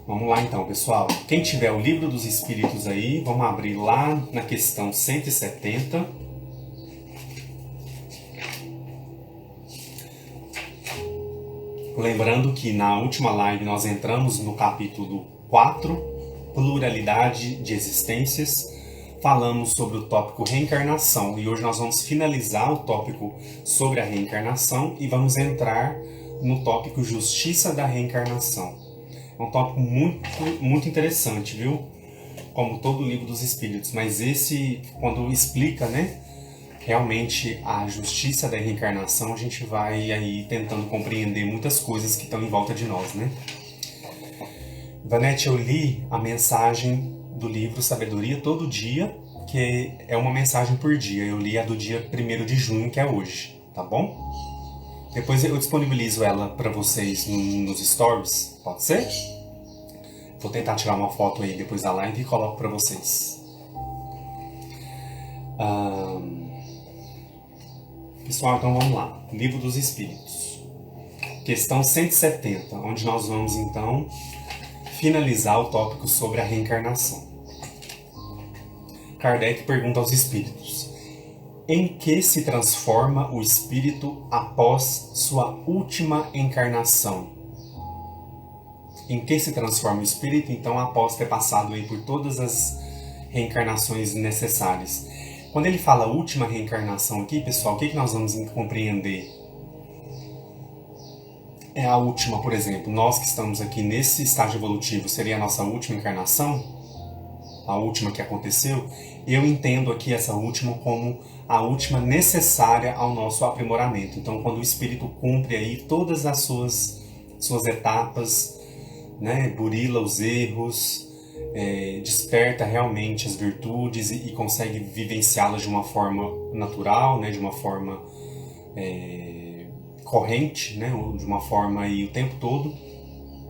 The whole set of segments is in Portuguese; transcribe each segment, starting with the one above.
Vamos lá então, pessoal. Quem tiver o Livro dos Espíritos aí, vamos abrir lá na questão 170. Lembrando que na última live nós entramos no capítulo 4, Pluralidade de Existências. Falamos sobre o tópico reencarnação e hoje nós vamos finalizar o tópico sobre a reencarnação e vamos entrar no tópico Justiça da Reencarnação. É um tópico muito interessante, viu? Como todo o Livro dos Espíritos, mas esse, quando explica, né, realmente a justiça da reencarnação, a gente vai aí tentando compreender muitas coisas que estão em volta de nós, né? Vanete, eu li a mensagem do livro Sabedoria todo dia, que é uma mensagem por dia. Eu li a do dia 1º de junho, que é hoje, tá bom? Depois eu disponibilizo ela para vocês nos stories, pode ser? Vou tentar tirar uma foto aí depois da live e coloco para vocês. Pessoal, então vamos lá. Livro dos Espíritos. Questão 170, onde nós vamos então finalizar o tópico sobre a reencarnação. Kardec pergunta aos espíritos: em que se transforma o espírito após sua última encarnação? Em que se transforma o espírito, então, após ter passado aí por todas as reencarnações necessárias? Quando ele fala última reencarnação aqui, pessoal, o que nós vamos compreender? É a última, por exemplo, nós que estamos aqui nesse estágio evolutivo, seria a nossa última encarnação? A última que aconteceu? Eu entendo aqui essa última como a última necessária ao nosso aprimoramento. Então, quando o espírito cumpre aí todas as suas etapas, né, burila os erros, desperta realmente as virtudes e consegue vivenciá-las de uma forma natural, né, de uma forma corrente, né, de uma forma aí o tempo todo.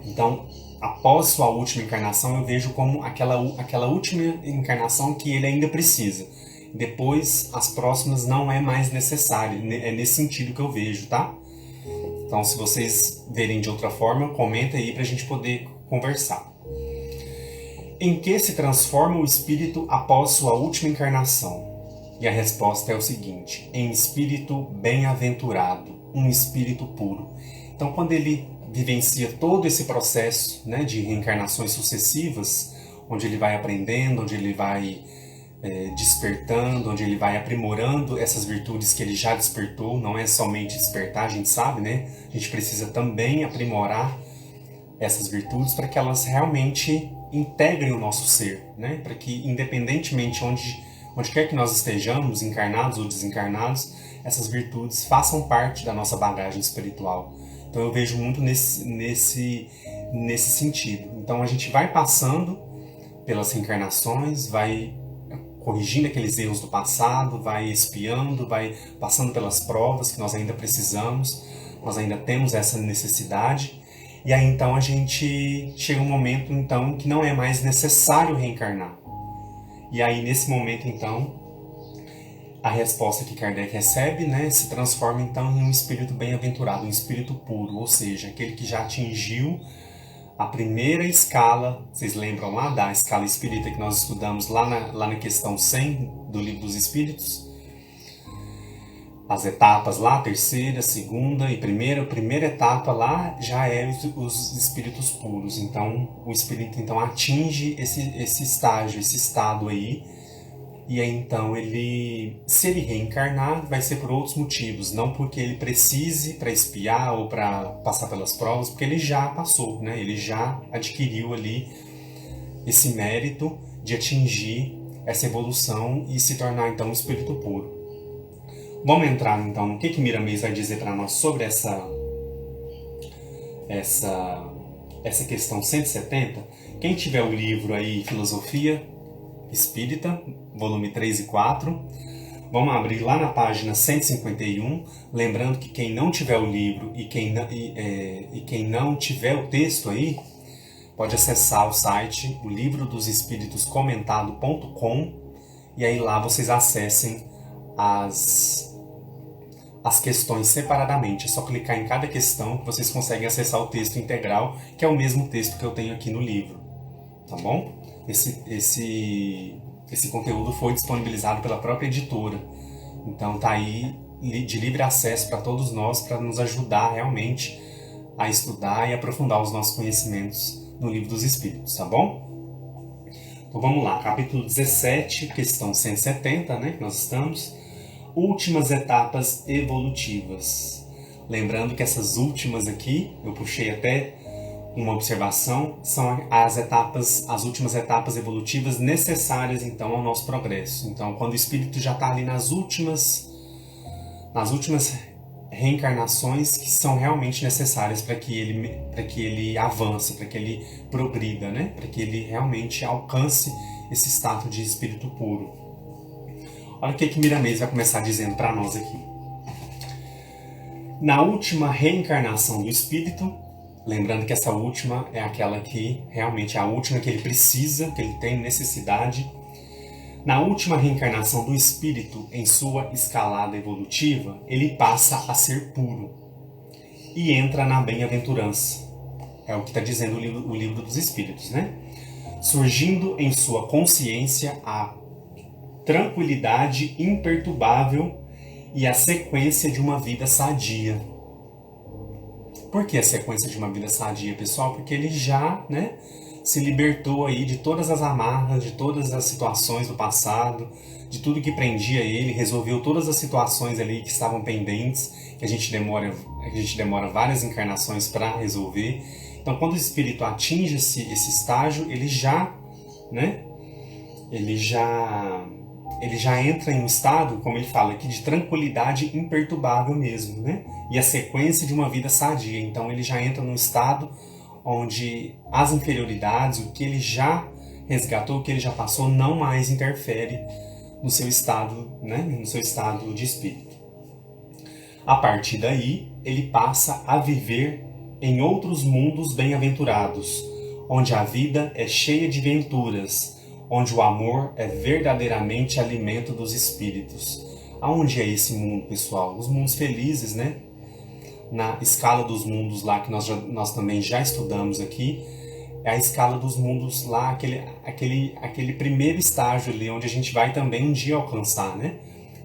Então, após sua última encarnação, eu vejo como aquela última encarnação que ele ainda precisa. Depois, as próximas não é mais necessário. É nesse sentido que eu vejo, tá? Então, se vocês verem de outra forma, comenta aí pra gente poder conversar. Em que se transforma o espírito após sua última encarnação? E a resposta é o seguinte: em espírito bem-aventurado, um espírito puro. Então, quando ele vivencia todo esse processo, né, de reencarnações sucessivas, onde ele vai aprendendo, onde ele vai despertando, onde ele vai aprimorando essas virtudes que ele já despertou. Não é somente despertar, a gente sabe, né? A gente precisa também aprimorar essas virtudes para que elas realmente integrem o nosso ser, né? Para que, independentemente onde quer que nós estejamos, encarnados ou desencarnados, essas virtudes façam parte da nossa bagagem espiritual. Então eu vejo muito nesse sentido. Então a gente vai passando pelas reencarnações, vai corrigindo aqueles erros do passado, vai expiando, vai passando pelas provas que nós ainda precisamos, nós ainda temos essa necessidade. E aí então a gente chega um momento então que não é mais necessário reencarnar. E aí nesse momento então a resposta que Kardec recebe, né, se transforma então em um espírito bem-aventurado, um espírito puro, ou seja, aquele que já atingiu a primeira escala. Vocês lembram lá da escala espírita que nós estudamos lá na questão 100 do Livro dos Espíritos? As etapas lá, terceira, segunda e primeira etapa lá já é os espíritos puros. Então o espírito então atinge esse estágio, esse estado aí. E aí então se ele reencarnar, vai ser por outros motivos, não porque ele precise para expiar ou para passar pelas provas, porque ele já passou, né? Ele já adquiriu ali esse mérito de atingir essa evolução e se tornar então um espírito puro. Vamos entrar então no que Miramês vai dizer para nós sobre essa questão 170. Quem tiver o livro aí, Filosofia Espírita, volume 3 e 4, vamos abrir lá na página 151, lembrando que quem não tiver o livro e quem não tiver o texto aí, pode acessar o site, o livro dos espíritos comentado.com, e aí lá vocês acessem as questões separadamente. É só clicar em cada questão que vocês conseguem acessar o texto integral, que é o mesmo texto que eu tenho aqui no livro. Tá bom? Esse conteúdo foi disponibilizado pela própria editora. Então tá aí de livre acesso para todos nós, para nos ajudar realmente a estudar e aprofundar os nossos conhecimentos no Livro dos Espíritos, tá bom? Então vamos lá, capítulo 17, questão 170, né, que nós estamos. Últimas etapas evolutivas. Lembrando que essas últimas aqui, eu puxei até uma observação, são as últimas etapas evolutivas necessárias então ao nosso progresso. Então, quando o espírito já está ali nas últimas reencarnações que são realmente necessárias para que ele avance, para que ele progrida, né? Para que ele realmente alcance esse estado de espírito puro. Olha o que Miramês vai começar dizendo para nós aqui. Na última reencarnação do espírito, lembrando que essa última é aquela que realmente é a última que ele precisa, que ele tem necessidade. Na última reencarnação do espírito, em sua escalada evolutiva, ele passa a ser puro e entra na bem-aventurança. É o que está dizendo o livro dos Espíritos, né? Surgindo em sua consciência a tranquilidade imperturbável e a sequência de uma vida sadia. Por que a sequência de uma vida sadia, pessoal? Porque ele já, né, se libertou aí de todas as amarras, de todas as situações do passado, de tudo que prendia ele, resolveu todas as situações ali que estavam pendentes, que a gente demora várias encarnações para resolver. Então, quando o espírito atinge esse estágio, ele já entra em um estado, como ele fala aqui, de tranquilidade imperturbável mesmo, né? E a sequência de uma vida sadia. Então ele já entra num estado onde as inferioridades, o que ele já resgatou, o que ele já passou, não mais interfere no seu estado, né? No seu estado de espírito. A partir daí, ele passa a viver em outros mundos bem-aventurados, onde a vida é cheia de venturas, onde o amor é verdadeiramente alimento dos espíritos. Aonde é esse mundo, pessoal? Os mundos felizes, né? Na escala dos mundos lá, que nós também já estudamos aqui, é a escala dos mundos lá, aquele primeiro estágio ali, onde a gente vai também um dia alcançar, né?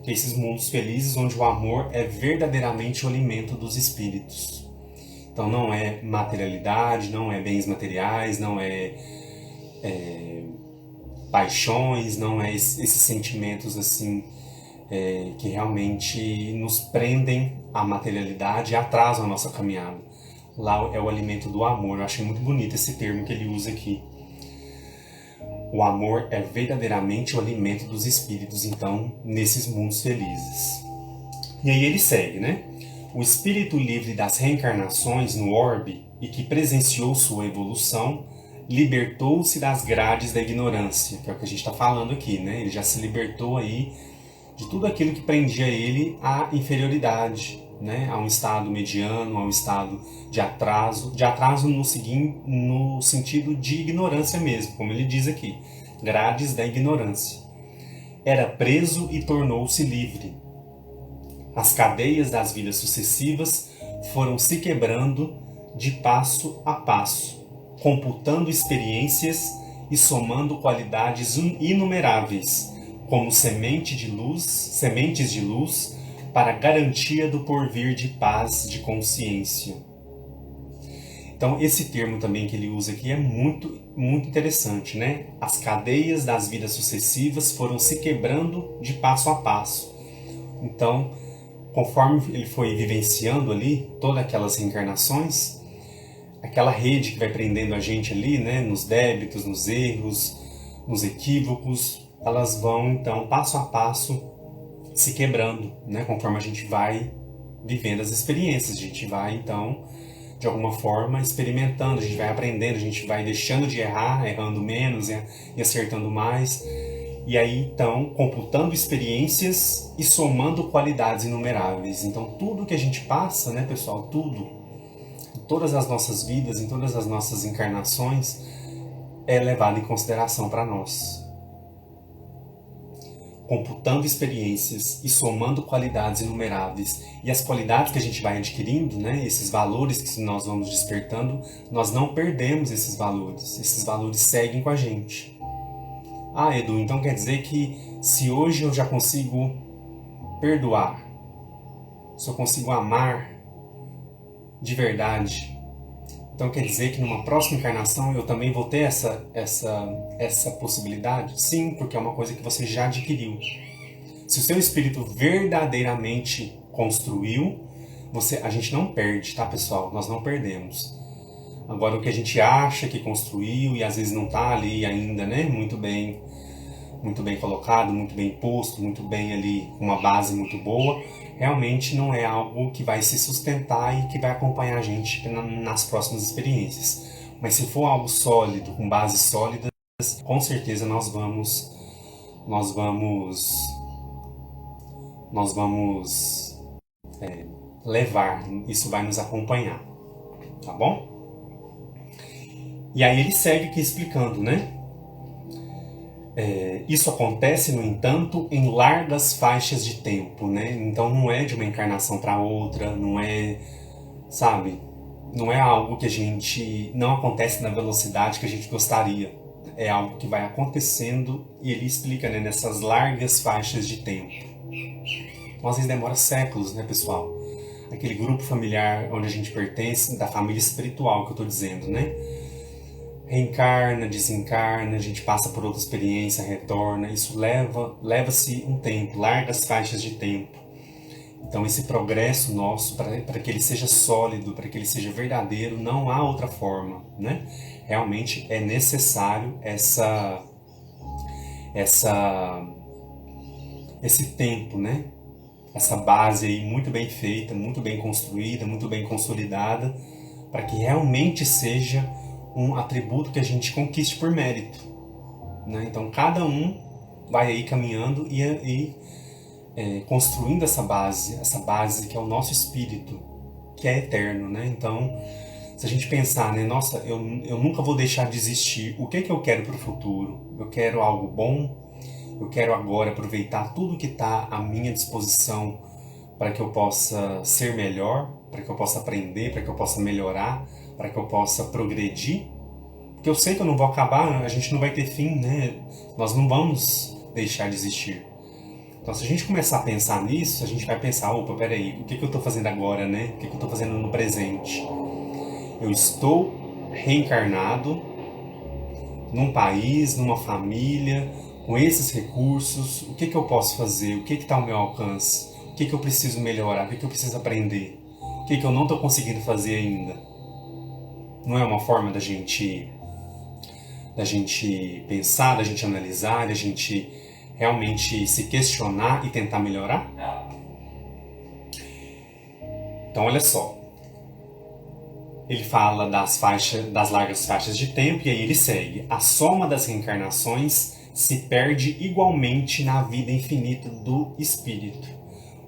Que é esses mundos felizes, onde o amor é verdadeiramente o alimento dos espíritos. Então não é materialidade, não é bens materiais, não é paixões, não é esses sentimentos assim que realmente nos prendem à materialidade e atrasam a nossa caminhada. Lá é o alimento do amor. Eu achei muito bonito esse termo que ele usa aqui. O amor é verdadeiramente o alimento dos espíritos, então, nesses mundos felizes. E aí ele segue, né? O espírito livre das reencarnações no orbe e que presenciou sua evolução libertou-se das grades da ignorância, que é o que a gente está falando aqui, né? Ele já se libertou aí de tudo aquilo que prendia ele à inferioridade, né? A um estado mediano, a um estado de atraso no sentido de ignorância mesmo, como ele diz aqui, grades da ignorância. Era preso e tornou-se livre. As cadeias das vidas sucessivas foram se quebrando de passo a passo, computando experiências e somando qualidades inumeráveis, como sementes de luz para garantia do porvir de paz de consciência. Então, esse termo também que ele usa aqui é muito, muito interessante, né? As cadeias das vidas sucessivas foram se quebrando de passo a passo. Então, conforme ele foi vivenciando ali todas aquelas reencarnações, aquela rede que vai prendendo a gente ali, né, nos débitos, nos erros, nos equívocos, elas vão então passo a passo se quebrando, né, conforme a gente vai vivendo as experiências. A gente vai então de alguma forma experimentando, a gente vai aprendendo, a gente vai deixando de errar, errando menos e acertando mais. E aí então computando experiências e somando qualidades inumeráveis. Então tudo que a gente passa, né, pessoal, tudo, em todas as nossas vidas, em todas as nossas encarnações, é levado em consideração para nós. computando experiências e somando qualidades inumeráveis, e as qualidades que a gente vai adquirindo, né, esses valores que nós vamos despertando, nós não perdemos esses valores seguem com a gente. Ah, Edu, então quer dizer que se hoje eu já consigo perdoar, se eu consigo amar de verdade, então quer dizer que numa próxima encarnação eu também vou ter essa possibilidade? Sim, porque é uma coisa que você já adquiriu. Se o seu espírito verdadeiramente construiu, a gente não perde, tá, pessoal? Nós não perdemos. Agora, o que a gente acha que construiu e às vezes não está ali ainda, né? Muito bem colocado, muito bem posto, muito bem ali, com uma base muito boa, realmente não é algo que vai se sustentar e que vai acompanhar a gente nas próximas experiências. Mas se for algo sólido, com bases sólidas, com certeza nós vamos levar, isso vai nos acompanhar, tá bom? E aí ele segue aqui explicando, né? Isso acontece, no entanto, em largas faixas de tempo, né? Então não é de uma encarnação para outra, não é, sabe? Não é algo que a gente não acontece na velocidade que a gente gostaria. É algo que vai acontecendo e ele explica, né, nessas largas faixas de tempo. Então, às vezes demora séculos, né, pessoal? Aquele grupo familiar onde a gente pertence, da família espiritual que eu estou dizendo, né? Reencarna, desencarna, a gente passa por outra experiência, retorna, isso leva-se um tempo, largas faixas de tempo. Então esse progresso nosso, para que ele seja sólido, para que ele seja verdadeiro, não há outra forma, né? Realmente é necessário esse tempo, né? Essa base aí muito bem feita, muito bem construída, muito bem consolidada, para que realmente seja um atributo que a gente conquiste por mérito, né? Então cada um vai aí caminhando e construindo essa base que é o nosso espírito, que é eterno, né? Então, se a gente pensar, né, nossa, eu nunca vou deixar de existir, o que eu quero para o futuro? Eu quero algo bom, eu quero agora aproveitar tudo que está à minha disposição para que eu possa ser melhor, para que eu possa aprender, para que eu possa melhorar, para que eu possa progredir. Porque eu sei que eu não vou acabar, a gente não vai ter fim, né? Nós não vamos deixar de existir. Então, se a gente começar a pensar nisso, a gente vai pensar, opa, peraí, o que eu estou fazendo agora, né? O que eu estou fazendo no presente? Eu estou reencarnado num país, numa família, com esses recursos, o que eu posso fazer? O que está ao meu alcance? O que eu preciso melhorar? O que eu preciso aprender? O que eu não estou conseguindo fazer ainda? Não é uma forma da gente pensar, da gente analisar, da gente realmente se questionar e tentar melhorar? Então, olha só. Ele fala das largas faixas de tempo e aí ele segue. A soma das reencarnações se perde igualmente na vida infinita do espírito.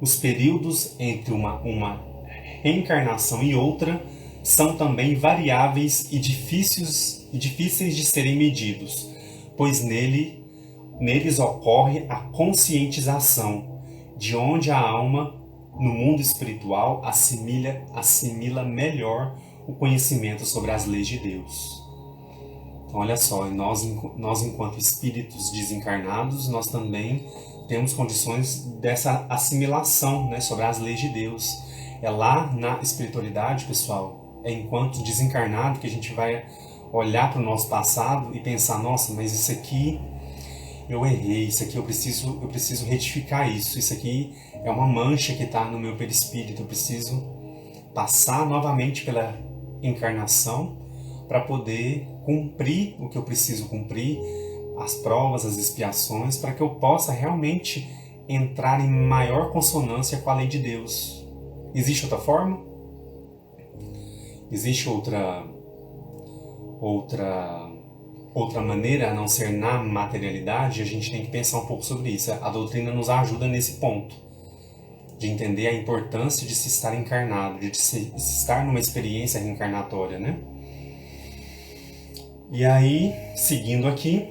Os períodos entre uma reencarnação e outra são também variáveis e difíceis de serem medidos, pois neles ocorre a conscientização, de onde a alma, no mundo espiritual, assimila melhor o conhecimento sobre as leis de Deus. Então, olha só, nós enquanto espíritos desencarnados, nós também temos condições dessa assimilação, né, sobre as leis de Deus. É lá na espiritualidade, pessoal, é enquanto desencarnado que a gente vai olhar para o nosso passado e pensar, nossa, mas isso aqui eu errei, isso aqui eu preciso retificar isso aqui é uma mancha que está no meu perispírito, eu preciso passar novamente pela encarnação para poder cumprir o que eu preciso cumprir, as provas, as expiações, para que eu possa realmente entrar em maior consonância com a lei de Deus. Existe outra forma? Existe outra maneira a não ser na materialidade? A gente tem que pensar um pouco sobre isso. A doutrina nos ajuda nesse ponto, de entender a importância de se estar encarnado, de se estar numa experiência reencarnatória, né? E aí, seguindo aqui,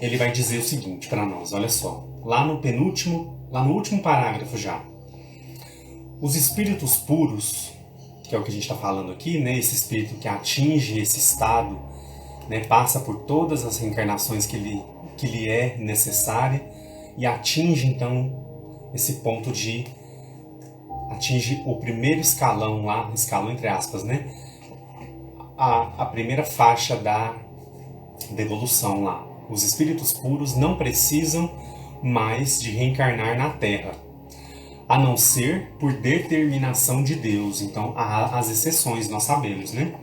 ele vai dizer o seguinte para nós, olha só, lá no último parágrafo já. Os espíritos puros, que é o que a gente está falando aqui, né, esse espírito que atinge esse estado, né, passa por todas as reencarnações que lhe é necessária e atinge então esse ponto atinge o primeiro escalão lá, escalão entre aspas, né, a primeira faixa da evolução lá. Os espíritos puros não precisam mais de reencarnar na Terra, a não ser por determinação de Deus. Então, há as exceções, nós sabemos, né?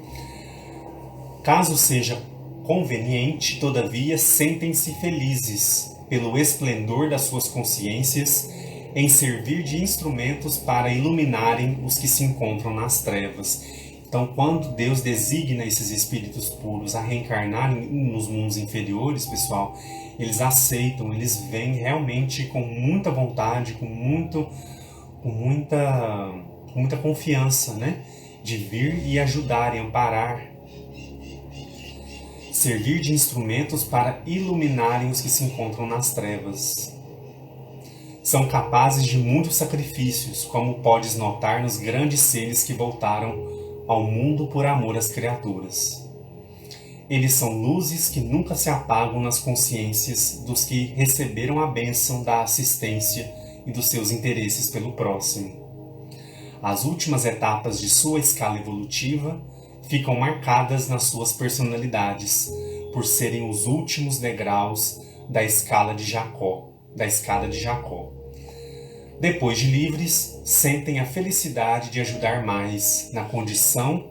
Caso seja conveniente, todavia, sentem-se felizes pelo esplendor das suas consciências em servir de instrumentos para iluminarem os que se encontram nas trevas. Então, quando Deus designa esses espíritos puros a reencarnarem nos mundos inferiores, pessoal, eles aceitam, eles vêm realmente com muita vontade, com muita confiança, né? De vir e ajudar e amparar, servir de instrumentos para iluminarem os que se encontram nas trevas. São capazes de muitos sacrifícios, como podes notar nos grandes seres que voltaram ao mundo por amor às criaturas. Eles são luzes que nunca se apagam nas consciências dos que receberam a bênção da assistência e dos seus interesses pelo próximo. As últimas etapas de sua escala evolutiva ficam marcadas nas suas personalidades, por serem os últimos degraus da escada de Jacó. Depois de livres, sentem a felicidade de ajudar mais na condição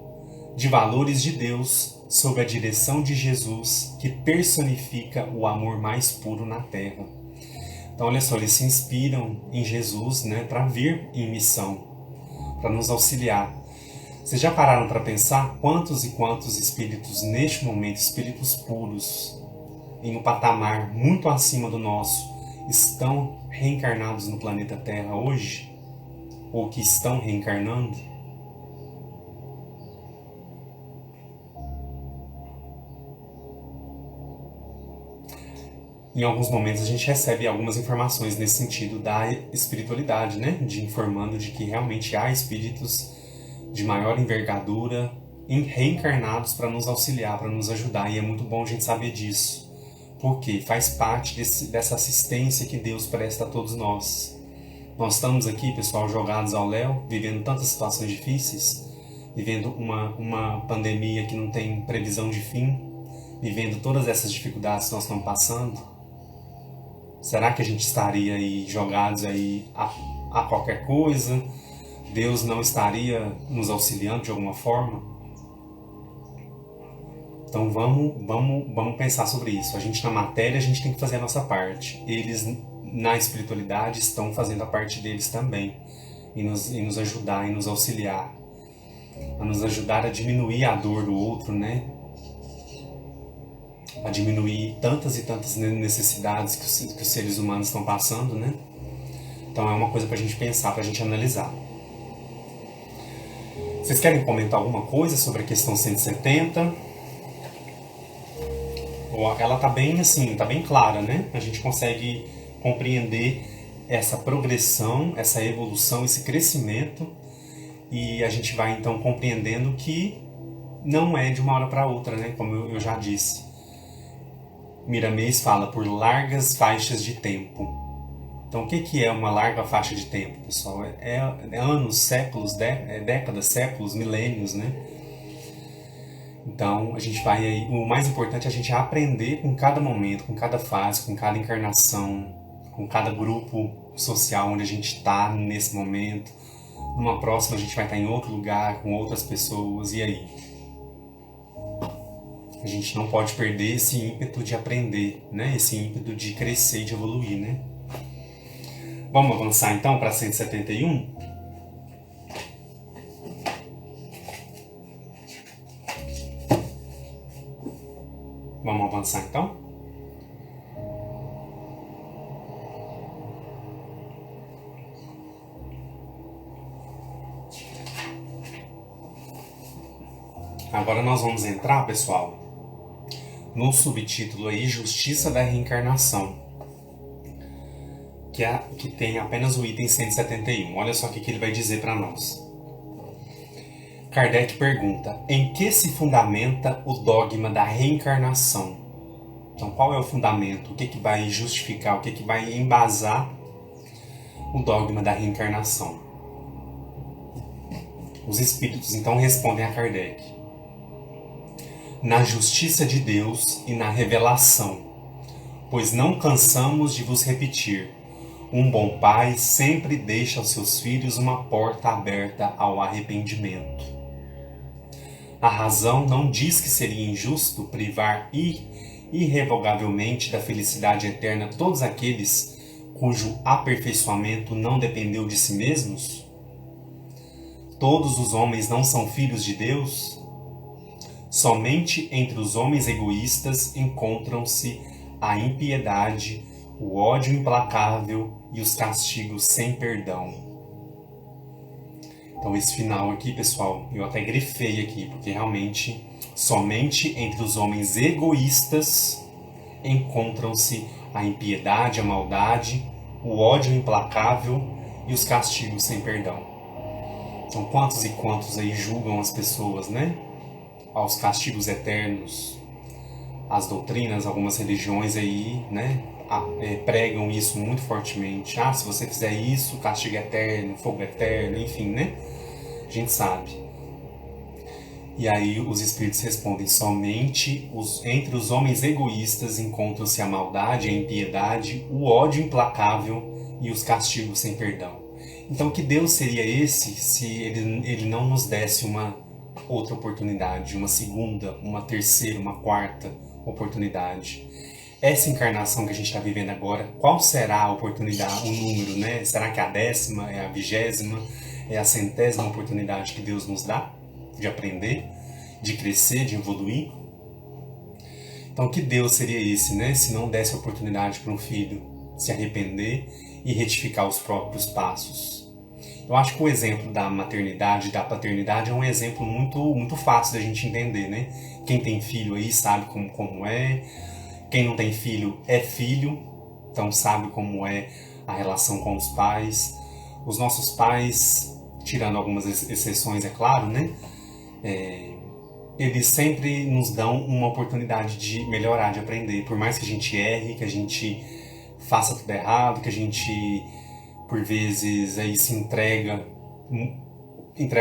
de valores de Deus sob a direção de Jesus, que personifica o amor mais puro na Terra. Então, olha só, eles se inspiram em Jesus, né, para vir em missão, para nos auxiliar. Vocês já pararam para pensar quantos e quantos espíritos neste momento, espíritos puros, em um patamar muito acima do nosso, estão reencarnados no planeta Terra hoje? Ou que estão reencarnando? Em alguns momentos a gente recebe algumas informações nesse sentido da espiritualidade, né? De informando de que realmente há espíritos de maior envergadura reencarnados para nos auxiliar, para nos ajudar. E é muito bom a gente saber disso, porque faz parte dessa assistência que Deus presta a todos nós. Nós estamos aqui, pessoal, jogados ao léu, vivendo tantas situações difíceis, vivendo uma pandemia que não tem previsão de fim, vivendo todas essas dificuldades que nós estamos passando. Será que a gente estaria aí jogados aí a qualquer coisa? Deus não estaria nos auxiliando de alguma forma? Então vamos pensar sobre isso. A gente na matéria, a gente tem que fazer a nossa parte. Eles na espiritualidade estão fazendo a parte deles também. E nos ajudar, e nos auxiliar. A nos ajudar a diminuir a dor do outro, né? A diminuir tantas e tantas necessidades que os seres humanos estão passando, né? Então é uma coisa pra gente pensar, pra gente analisar. Vocês querem comentar alguma coisa sobre a questão 170? Ela tá bem assim, tá bem clara, né? A gente consegue compreender essa progressão, essa evolução, esse crescimento, e a gente vai então compreendendo que não é de uma hora para outra, né? Como eu já disse. Miramês fala por largas faixas de tempo. Então, o que é uma larga faixa de tempo, pessoal? É anos, séculos, décadas, séculos, milênios, né? Então, a gente vai aí. O mais importante é a gente aprender com cada momento, com cada fase, com cada encarnação, com cada grupo social onde a gente está nesse momento. Numa próxima, a gente vai estar em outro lugar, com outras pessoas, e aí? A gente não pode perder esse ímpeto de aprender, né? Esse ímpeto de crescer e de evoluir, né? Vamos avançar então para 171? Vamos avançar então? Agora nós vamos entrar, pessoal, no subtítulo aí, Justiça da Reencarnação, que tem apenas o item 171. Olha só o que ele vai dizer para nós. Kardec pergunta: em que se fundamenta o dogma da reencarnação? Então, qual é o fundamento? O que vai justificar? O que vai embasar o dogma da reencarnação? Os espíritos então respondem a Kardec: na justiça de Deus e na revelação, pois não cansamos de vos repetir: um bom pai sempre deixa aos seus filhos uma porta aberta ao arrependimento. A razão não diz que seria injusto privar irrevogavelmente da felicidade eterna todos aqueles cujo aperfeiçoamento não dependeu de si mesmos? Todos os homens não são filhos de Deus? Somente entre os homens egoístas encontram-se a impiedade, o ódio implacável e os castigos sem perdão. Então esse final aqui, pessoal, eu até grifei aqui, porque realmente somente entre os homens egoístas encontram-se a impiedade, a maldade, o ódio implacável e os castigos sem perdão. Então quantos e quantos aí julgam as pessoas, né? Aos castigos eternos. As doutrinas, algumas religiões aí, né, pregam isso muito fortemente. Ah, se você fizer isso, castigo eterno, fogo eterno, enfim, né? A gente sabe. E aí os espíritos respondem: somente entre os homens egoístas encontram-se a maldade, a impiedade, o ódio implacável e os castigos sem perdão. Então que Deus seria esse se ele não nos desse uma outra oportunidade, uma segunda, uma terceira, uma quarta oportunidade? Essa encarnação que a gente está vivendo agora, qual será a oportunidade, o número, né? Será que é a 10ª, é a 20ª, é a 100ª oportunidade que Deus nos dá de aprender, de crescer, de evoluir? Então que Deus seria esse, né? Se não desse a oportunidade para um filho se arrepender e retificar os próprios passos. Eu acho que o exemplo da maternidade e da paternidade é um exemplo muito fácil da gente entender, né? Quem tem filho aí sabe como é. Quem não tem filho é filho, então sabe como é a relação com os pais. Os nossos pais, tirando algumas exceções, é claro, né? Eles sempre nos dão uma oportunidade de melhorar, de aprender. Por mais que a gente erre, que a gente faça tudo errado, que a gente, por vezes, aí se entrega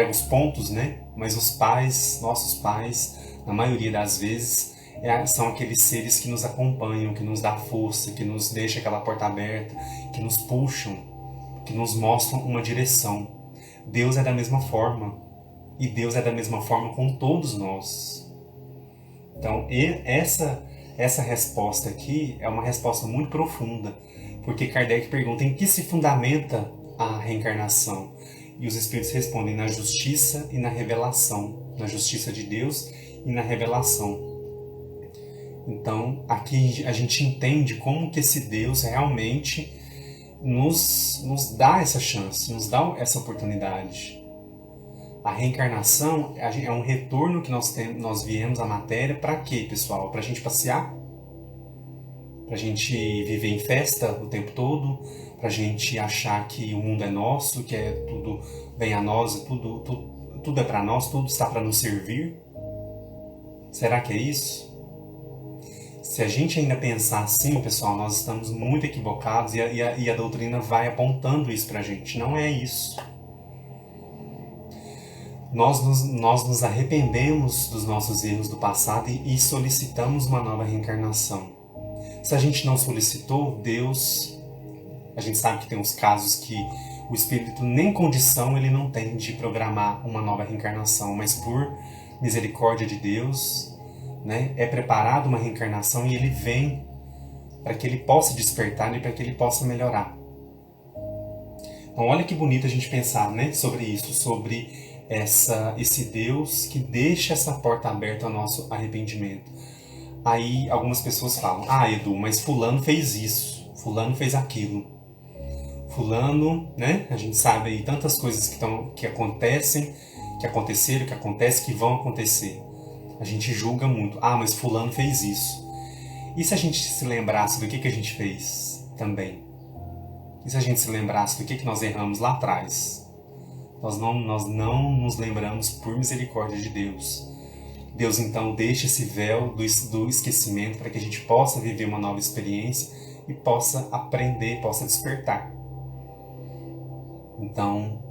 os pontos, né? Mas os pais, nossos pais, na maioria das vezes, são aqueles seres que nos acompanham, que nos dão força, que nos deixam aquela porta aberta, que nos puxam, que nos mostram uma direção. Deus é da mesma forma. E Deus é da mesma forma com todos nós. Então, essa resposta aqui é uma resposta muito profunda, porque Kardec pergunta: em que se fundamenta a reencarnação? E os espíritos respondem: na justiça e na revelação, na justiça de Deus e na revelação. Então, aqui a gente entende como que esse Deus realmente nos dá essa chance, nos dá essa oportunidade. A reencarnação é um retorno que nós viemos à matéria para quê, pessoal? Para a gente passear? Para a gente viver em festa o tempo todo? Para a gente achar que o mundo é nosso, que tudo vem a nós, tudo é para nós, tudo está para nos servir? Será que é isso? Se a gente ainda pensar assim, pessoal, nós estamos muito equivocados e a doutrina vai apontando isso para a gente. Não é isso. Nós nos arrependemos dos nossos erros do passado e solicitamos uma nova reencarnação. Se a gente não solicitou, Deus... A gente sabe que tem uns casos que o espírito nem condição ele não tem de programar uma nova reencarnação, mas por misericórdia de Deus, né, é preparada uma reencarnação e ele vem para que ele possa despertar e para que ele possa melhorar. Então olha que bonito a gente pensar, né, sobre isso, sobre esse Deus que deixa essa porta aberta ao nosso arrependimento. Aí algumas pessoas falam: ah, Edu, mas fulano fez isso, fulano fez aquilo. Fulano, né, a gente sabe aí tantas coisas que acontecem, que aconteceram, que acontecem, que vão acontecer. A gente julga muito. Ah, mas fulano fez isso. E se a gente se lembrasse do que a gente fez também? E se a gente se lembrasse do que nós erramos lá atrás? Nós não nos lembramos por misericórdia de Deus. Deus então deixa esse véu do esquecimento para que a gente possa viver uma nova experiência e possa aprender, possa despertar. Então,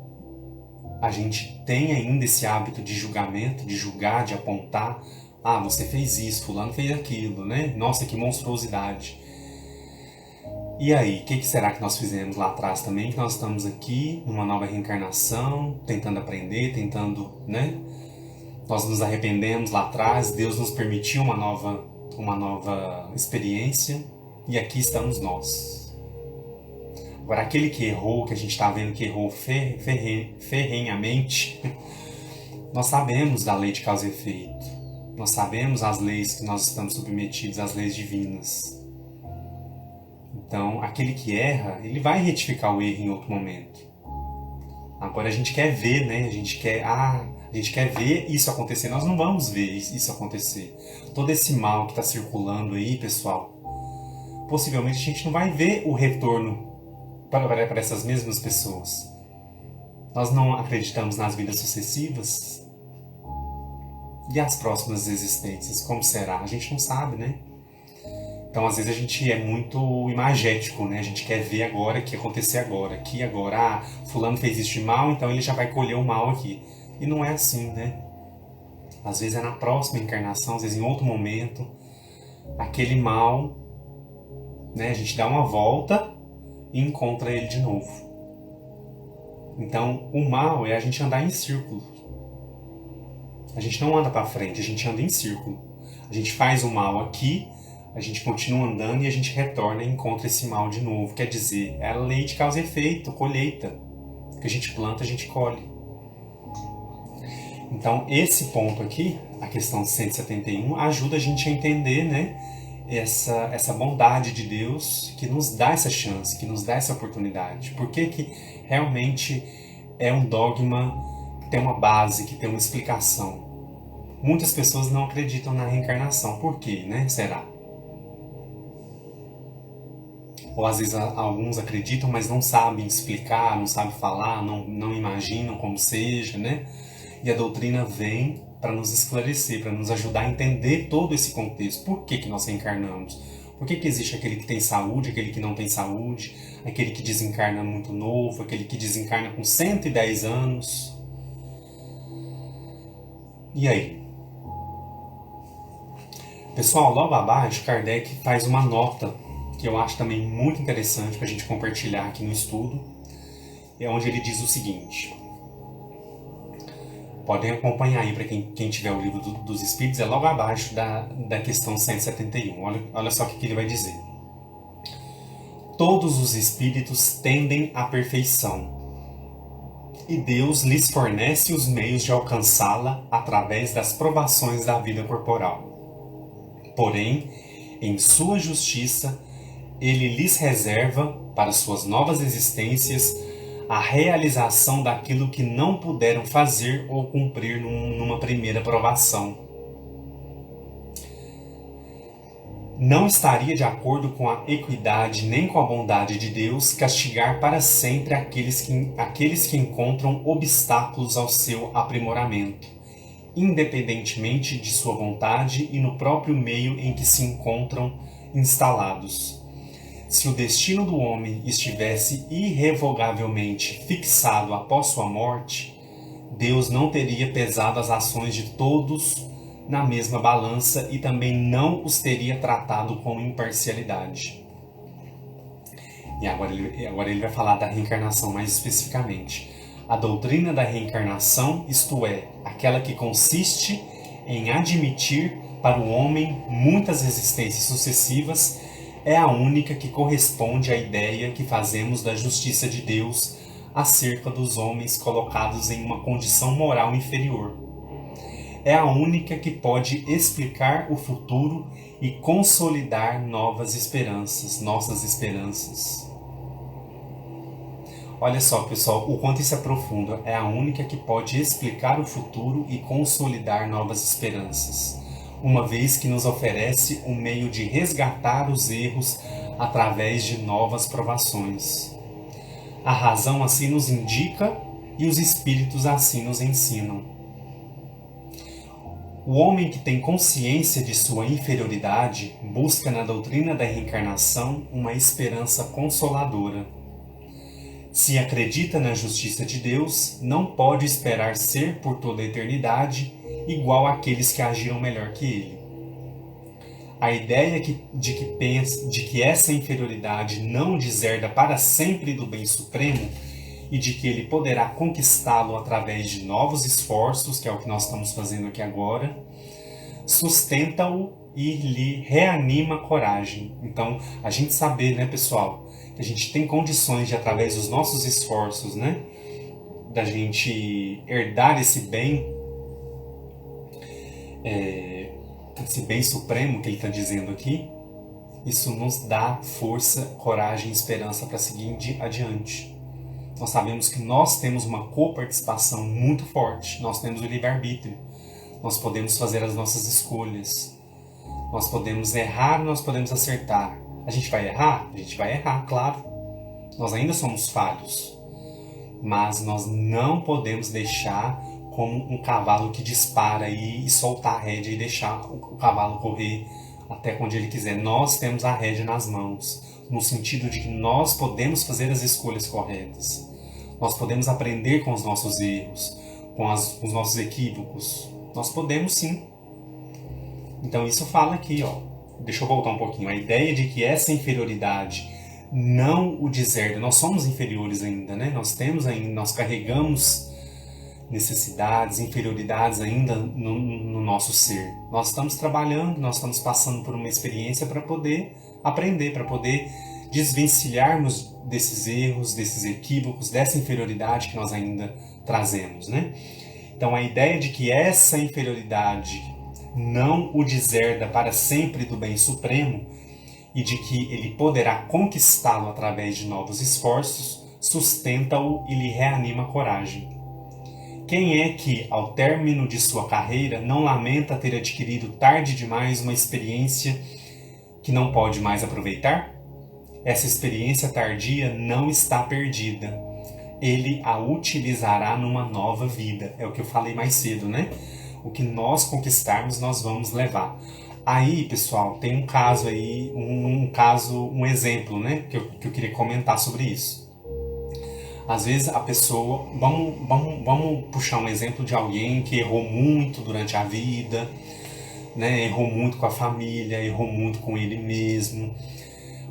a gente tem ainda esse hábito de julgamento, de julgar, de apontar. Ah, você fez isso, fulano fez aquilo, né? Nossa, que monstruosidade. E aí, o que será que nós fizemos lá atrás também? Que nós estamos aqui numa nova reencarnação, tentando aprender, tentando, né? Nós nos arrependemos lá atrás, Deus nos permitiu uma nova experiência e aqui estamos nós. Agora, aquele que errou, que a gente está vendo que errou ferrenhamente, nós sabemos da lei de causa e efeito. Nós sabemos as leis que nós estamos submetidos, as leis divinas. Então, aquele que erra, ele vai retificar o erro em outro momento. Agora a gente quer ver, né? A gente quer ver isso acontecer. Nós não vamos ver isso acontecer. Todo esse mal que está circulando aí, pessoal, possivelmente a gente não vai ver o retorno para essas mesmas pessoas. Nós não acreditamos nas vidas sucessivas? E as próximas existências? Como será? A gente não sabe, né? Então, às vezes, a gente é muito imagético, né? A gente quer ver agora o que acontecer agora. Aqui, agora. Ah, fulano fez isso de mal, então ele já vai colher o mal aqui. E não é assim, né? Às vezes é na próxima encarnação, às vezes em outro momento. Aquele mal, né? A gente dá uma volta e encontra ele de novo. Então, o mal é a gente andar em círculo. A gente não anda para frente, a gente anda em círculo. A gente faz o mal aqui, a gente continua andando e a gente retorna e encontra esse mal de novo. Quer dizer, é a lei de causa e efeito, colheita. O que a gente planta, a gente colhe. Então, esse ponto aqui, a questão 171, ajuda a gente a entender, né, essa bondade de Deus que nos dá essa chance, que nos dá essa oportunidade. Por que realmente é um dogma que tem uma base, que tem uma explicação? Muitas pessoas não acreditam na reencarnação. Por quê, né? Será? Ou às vezes alguns acreditam, mas não sabem explicar, não sabem falar, não imaginam como seja, né? E a doutrina vem para nos esclarecer, para nos ajudar a entender todo esse contexto. Por que nós reencarnamos? Por que existe aquele que tem saúde, aquele que não tem saúde, aquele que desencarna muito novo, aquele que desencarna com 110 anos? E aí? Pessoal, logo abaixo, Kardec faz uma nota que eu acho também muito interessante para a gente compartilhar aqui no estudo, é onde ele diz o seguinte. Podem acompanhar aí para quem tiver o livro dos Espíritos, é logo abaixo da questão 171. Olha só o que ele vai dizer. Todos os espíritos tendem à perfeição, e Deus lhes fornece os meios de alcançá-la através das provações da vida corporal. Porém, em sua justiça, ele lhes reserva, para suas novas existências, a realização daquilo que não puderam fazer ou cumprir numa primeira provação. Não estaria de acordo com a equidade nem com a bondade de Deus castigar para sempre aqueles que encontram obstáculos ao seu aprimoramento, independentemente de sua vontade e no próprio meio em que se encontram instalados. Se o destino do homem estivesse irrevogavelmente fixado após sua morte, Deus não teria pesado as ações de todos na mesma balança e também não os teria tratado com imparcialidade. E agora ele vai falar da reencarnação mais especificamente. A doutrina da reencarnação, isto é, aquela que consiste em admitir para o homem muitas existências sucessivas, é a única que corresponde à ideia que fazemos da justiça de Deus acerca dos homens colocados em uma condição moral inferior. É a única que pode explicar o futuro e consolidar nossas esperanças. Olha só, pessoal, o quanto isso é profundo. É a única que pode explicar o futuro e consolidar novas esperanças, uma vez que nos oferece um meio de resgatar os erros através de novas provações. A razão assim nos indica e os espíritos assim nos ensinam. O homem que tem consciência de sua inferioridade busca na doutrina da reencarnação uma esperança consoladora. Se acredita na justiça de Deus, não pode esperar ser por toda a eternidade igual àqueles que agiram melhor que ele. A ideia de que essa inferioridade não deserda para sempre do bem supremo e de que ele poderá conquistá-lo através de novos esforços, que é o que nós estamos fazendo aqui agora, sustenta-o e lhe reanima a coragem. Então, a gente saber, né, pessoal, que a gente tem condições de, através dos nossos esforços, né, da gente herdar esse bem supremo que ele está dizendo aqui, isso nos dá força, coragem e esperança para seguir adiante. Nós sabemos que nós temos uma coparticipação muito forte, nós temos o livre-arbítrio, nós podemos fazer as nossas escolhas, nós podemos errar, nós podemos acertar. A gente vai errar? A gente vai errar, claro. Nós ainda somos falhos, mas nós não podemos deixar como um cavalo que dispara e soltar a rédea e deixar o cavalo correr até onde ele quiser. Nós temos a rédea nas mãos, no sentido de que nós podemos fazer as escolhas corretas. Nós podemos aprender com os nossos erros, com os nossos equívocos. Nós podemos sim. Então isso fala aqui, ó. Deixa eu voltar um pouquinho. A ideia de que essa inferioridade não o deserda. Nós somos inferiores ainda, né? Nós carregamos necessidades, inferioridades ainda no nosso ser. Nós estamos trabalhando, nós estamos passando por uma experiência para poder aprender, para poder desvencilharmos desses erros, desses equívocos, dessa inferioridade que nós ainda trazemos, né? Então a ideia de que essa inferioridade não o deserda para sempre do bem supremo e de que ele poderá conquistá-lo através de novos esforços, sustenta-o e lhe reanima a coragem. Quem é que, ao término de sua carreira, não lamenta ter adquirido tarde demais uma experiência que não pode mais aproveitar? Essa experiência tardia não está perdida. Ele a utilizará numa nova vida. É o que eu falei mais cedo, né? O que nós conquistarmos, nós vamos levar. Aí, pessoal, tem um caso aí, um exemplo, né? Que eu queria comentar sobre isso. Às vezes a pessoa, vamos puxar um exemplo de alguém que errou muito durante a vida, né? Errou muito com a família, errou muito com ele mesmo.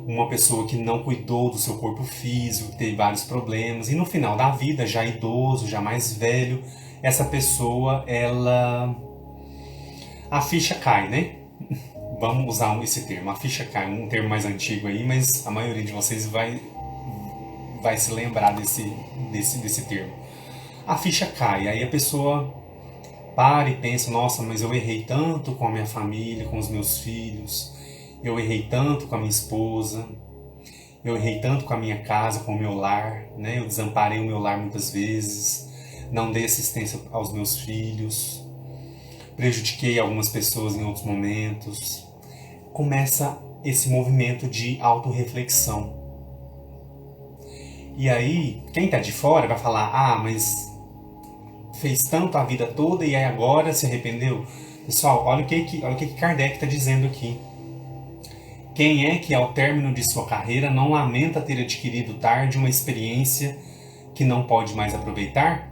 Uma pessoa que não cuidou do seu corpo físico, que teve vários problemas. E no final da vida, já idoso, já mais velho, essa pessoa, a ficha cai, né? Vamos usar esse termo, a ficha cai, um termo mais antigo aí, mas a maioria de vocês vai se lembrar desse termo. A ficha cai, aí a pessoa para e pensa, nossa, mas eu errei tanto com a minha família, com os meus filhos, eu errei tanto com a minha esposa, eu errei tanto com a minha casa, com o meu lar, né? Eu desamparei o meu lar muitas vezes, não dei assistência aos meus filhos, prejudiquei algumas pessoas em outros momentos. Começa esse movimento de autorreflexão. E aí, quem está de fora vai falar, mas fez tanto a vida toda e aí agora se arrependeu? Pessoal, olha o que Kardec está dizendo aqui. Quem é que ao término de sua carreira não lamenta ter adquirido tarde uma experiência que não pode mais aproveitar?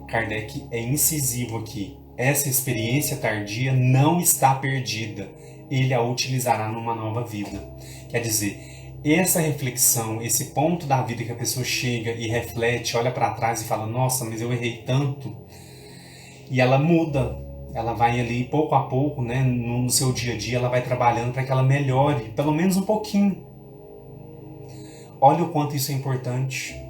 Kardec é incisivo aqui. Essa experiência tardia não está perdida. Ele a utilizará numa nova vida. Quer dizer, essa reflexão, esse ponto da vida que a pessoa chega e reflete, olha para trás e fala, nossa, mas eu errei tanto. E ela muda. Ela vai ali pouco a pouco, né, no seu dia a dia, ela vai trabalhando para que ela melhore, pelo menos um pouquinho. Olha o quanto isso é importante.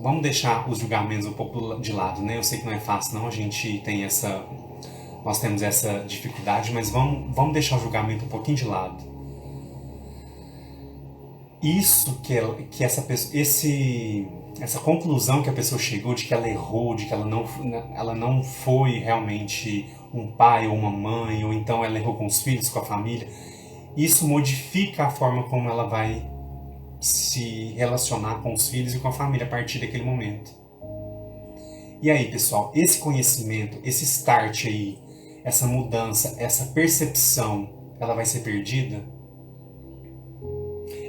Vamos deixar os julgamentos um pouco de lado, né? Eu sei que não é fácil, não. Nós temos essa dificuldade, mas vamos deixar o julgamento um pouquinho de lado. isso que essa pessoa, essa conclusão que a pessoa chegou de que ela errou, de que ela não foi realmente um pai ou uma mãe, ou então ela errou com os filhos, com a família, isso modifica a forma como ela vai se relacionar com os filhos e com a família a partir daquele momento. E aí, pessoal, esse conhecimento, esse start aí, essa mudança, essa percepção, ela vai ser perdida?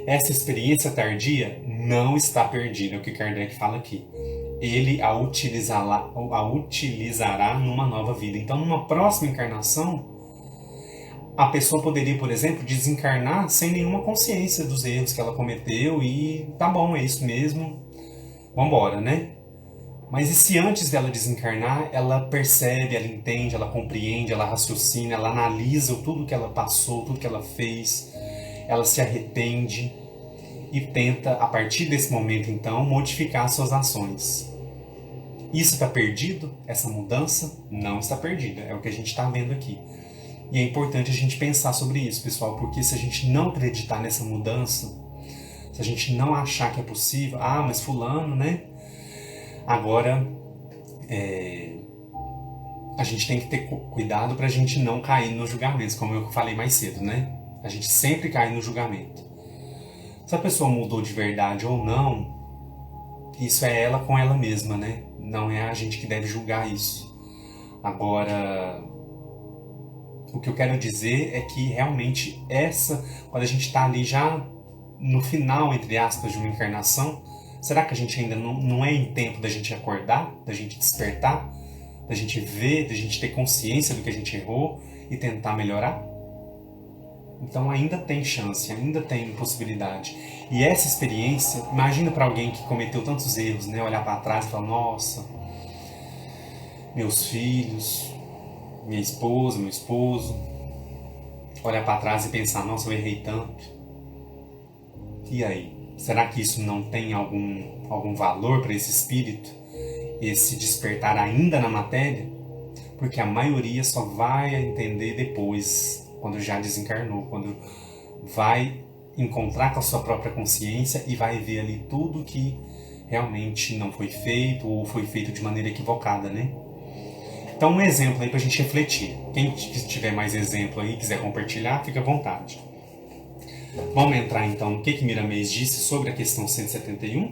Essa experiência tardia não está perdida, é o que Kardec fala aqui. Ele a utilizará numa nova vida. Então, numa próxima encarnação, a pessoa poderia, por exemplo, desencarnar sem nenhuma consciência dos erros que ela cometeu e tá bom, é isso mesmo, vambora, né? Mas e se antes dela desencarnar, ela percebe, ela entende, ela compreende, ela raciocina, ela analisa tudo que ela passou, tudo que ela fez, ela se arrepende e tenta, a partir desse momento então, modificar suas ações. Isso está perdido? Essa mudança não está perdida, é o que a gente está vendo aqui. E é importante a gente pensar sobre isso, pessoal, porque se a gente não acreditar nessa mudança, se a gente não achar que é possível, mas fulano, né? Agora, a gente tem que ter cuidado para a gente não cair nos julgamentos, como eu falei mais cedo, né? A gente sempre cai no julgamento. Se a pessoa mudou de verdade ou não, isso é ela com ela mesma, né? Não é a gente que deve julgar isso. Agora, o que eu quero dizer é que realmente quando a gente está ali já no final, entre aspas, de uma encarnação, será que a gente ainda não é em tempo da gente acordar, da gente despertar, da gente ver, da gente ter consciência do que a gente errou e tentar melhorar? Então ainda tem chance, ainda tem possibilidade. E essa experiência, imagina para alguém que cometeu tantos erros, né? Olhar para trás e falar, nossa, meus filhos, minha esposa, meu esposo, olhar para trás e pensar, nossa, eu errei tanto. E aí? Será que isso não tem algum valor para esse espírito? Esse despertar ainda na matéria? Porque a maioria só vai entender depois, quando já desencarnou, quando vai encontrar com a sua própria consciência e vai ver ali tudo que realmente não foi feito ou foi feito de maneira equivocada, né? Então, um exemplo aí pra gente refletir. Quem tiver mais exemplo aí e quiser compartilhar, fica à vontade. Vamos entrar então no que Miramês disse sobre a questão 171.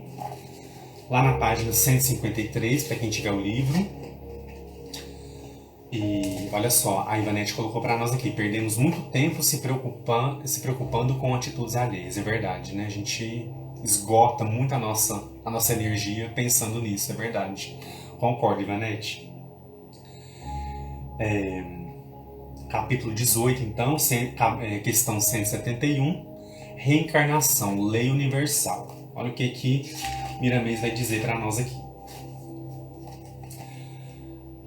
Lá na página 153, para quem tiver o livro. E olha só, a Ivanete colocou para nós aqui: perdemos muito tempo se preocupando com atitudes alheias. É verdade, né? A gente esgota muito a nossa energia pensando nisso, é verdade. Concordo, Ivanete. Capítulo 18, então, questão 171, reencarnação, lei universal. Olha o que Miramês vai dizer para nós aqui.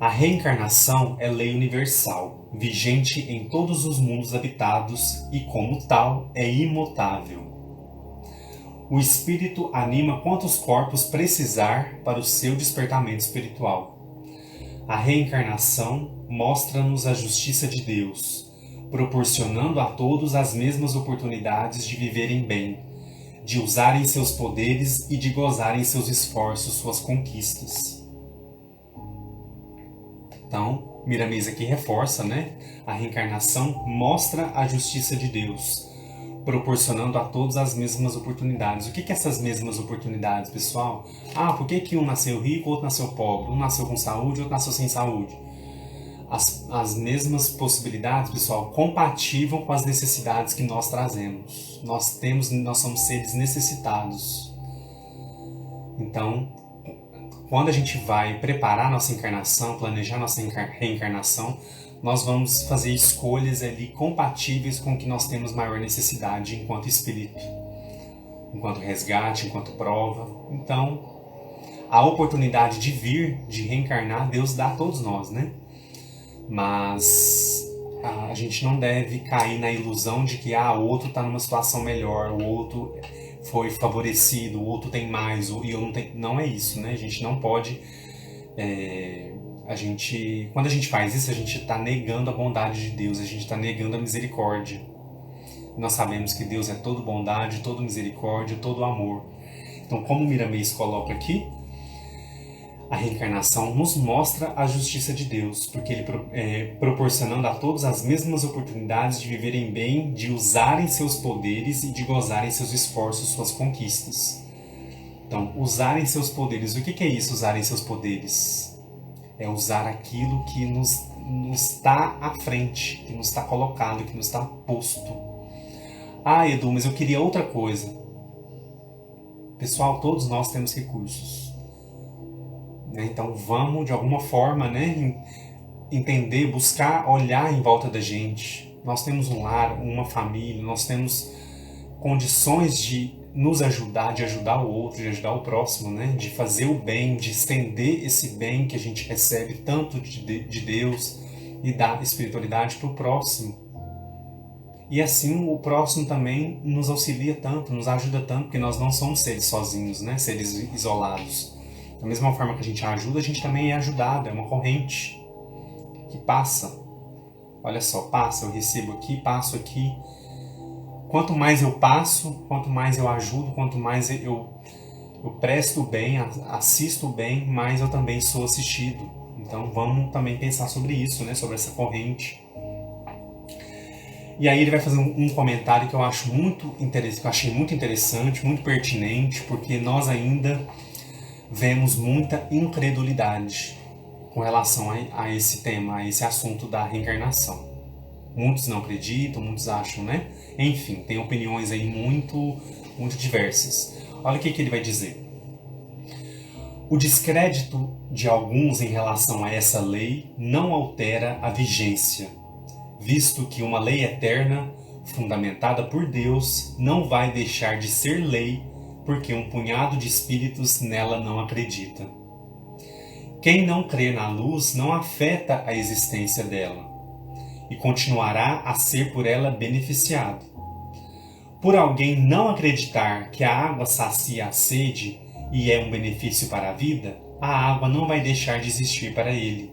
A reencarnação é lei universal, vigente em todos os mundos habitados e, como tal, é imutável. O espírito anima quantos corpos precisar para o seu despertamento espiritual. A reencarnação mostra-nos a justiça de Deus, proporcionando a todos as mesmas oportunidades de viverem bem, de usarem seus poderes e de gozarem seus esforços, suas conquistas. Então, Miramês aqui reforça, né? A reencarnação mostra a justiça de Deus, proporcionando a todos as mesmas oportunidades. O que é essas mesmas oportunidades, pessoal? Por que um nasceu rico, outro nasceu pobre? Um nasceu com saúde, outro nasceu sem saúde? As mesmas possibilidades, pessoal, compatíveis com as necessidades que nós trazemos. Nós somos seres necessitados. Então, quando a gente vai preparar nossa encarnação, planejar nossa reencarnação, nós vamos fazer escolhas ali compatíveis com o que nós temos maior necessidade enquanto espírito, enquanto resgate, enquanto prova. Então, a oportunidade de vir, de reencarnar, Deus dá a todos nós, né? Mas a gente não deve cair na ilusão de que o outro está numa situação melhor, o outro foi favorecido, o outro tem mais, e eu não tenho. Não é isso, né? A gente não pode. Quando a gente faz isso, a gente está negando a bondade de Deus, a gente está negando a misericórdia. Nós sabemos que Deus é todo bondade, todo misericórdia, todo amor. Então, como Miramês coloca aqui, a reencarnação nos mostra a justiça de Deus, porque Ele proporcionando a todos as mesmas oportunidades de viverem bem, de usarem seus poderes e de gozarem seus esforços, suas conquistas. Então, usarem seus poderes. O que é isso, usarem seus poderes? É usar aquilo que nos está à frente, que nos está colocado, que nos está posto. Ah, Edu, mas eu queria outra coisa. Pessoal, todos nós temos recursos. Então vamos, de alguma forma, entender, buscar, olhar em volta da gente. Nós temos um lar, uma família, nós temos condições de nos ajudar, de ajudar o outro, de ajudar o próximo, de fazer o bem, de estender esse bem que a gente recebe tanto de Deus e da espiritualidade para o próximo. E assim o próximo também nos auxilia tanto, nos ajuda tanto, porque nós não somos seres sozinhos, seres isolados. Da mesma forma que a gente ajuda, a gente também é ajudado, é uma corrente que passa. Olha só, passa, eu recebo aqui, passo aqui. Quanto mais eu passo, quanto mais eu ajudo, quanto mais eu presto o bem, assisto o bem, mais eu também sou assistido. Então vamos também pensar sobre isso, sobre essa corrente. E aí ele vai fazer um comentário que eu acho muito interessante, que eu achei muito interessante, muito pertinente, porque nós ainda vemos muita incredulidade com relação a esse tema, a esse assunto da reencarnação. Muitos não acreditam, muitos acham, Enfim, tem opiniões aí muito diversas. Olha o que ele vai dizer. O descrédito de alguns em relação a essa lei não altera a vigência, visto que uma lei eterna, fundamentada por Deus, não vai deixar de ser lei porque um punhado de espíritos nela não acredita. Quem não crê na luz não afeta a existência dela e continuará a ser por ela beneficiado. Por alguém não acreditar que a água sacia a sede e é um benefício para a vida, a água não vai deixar de existir para ele.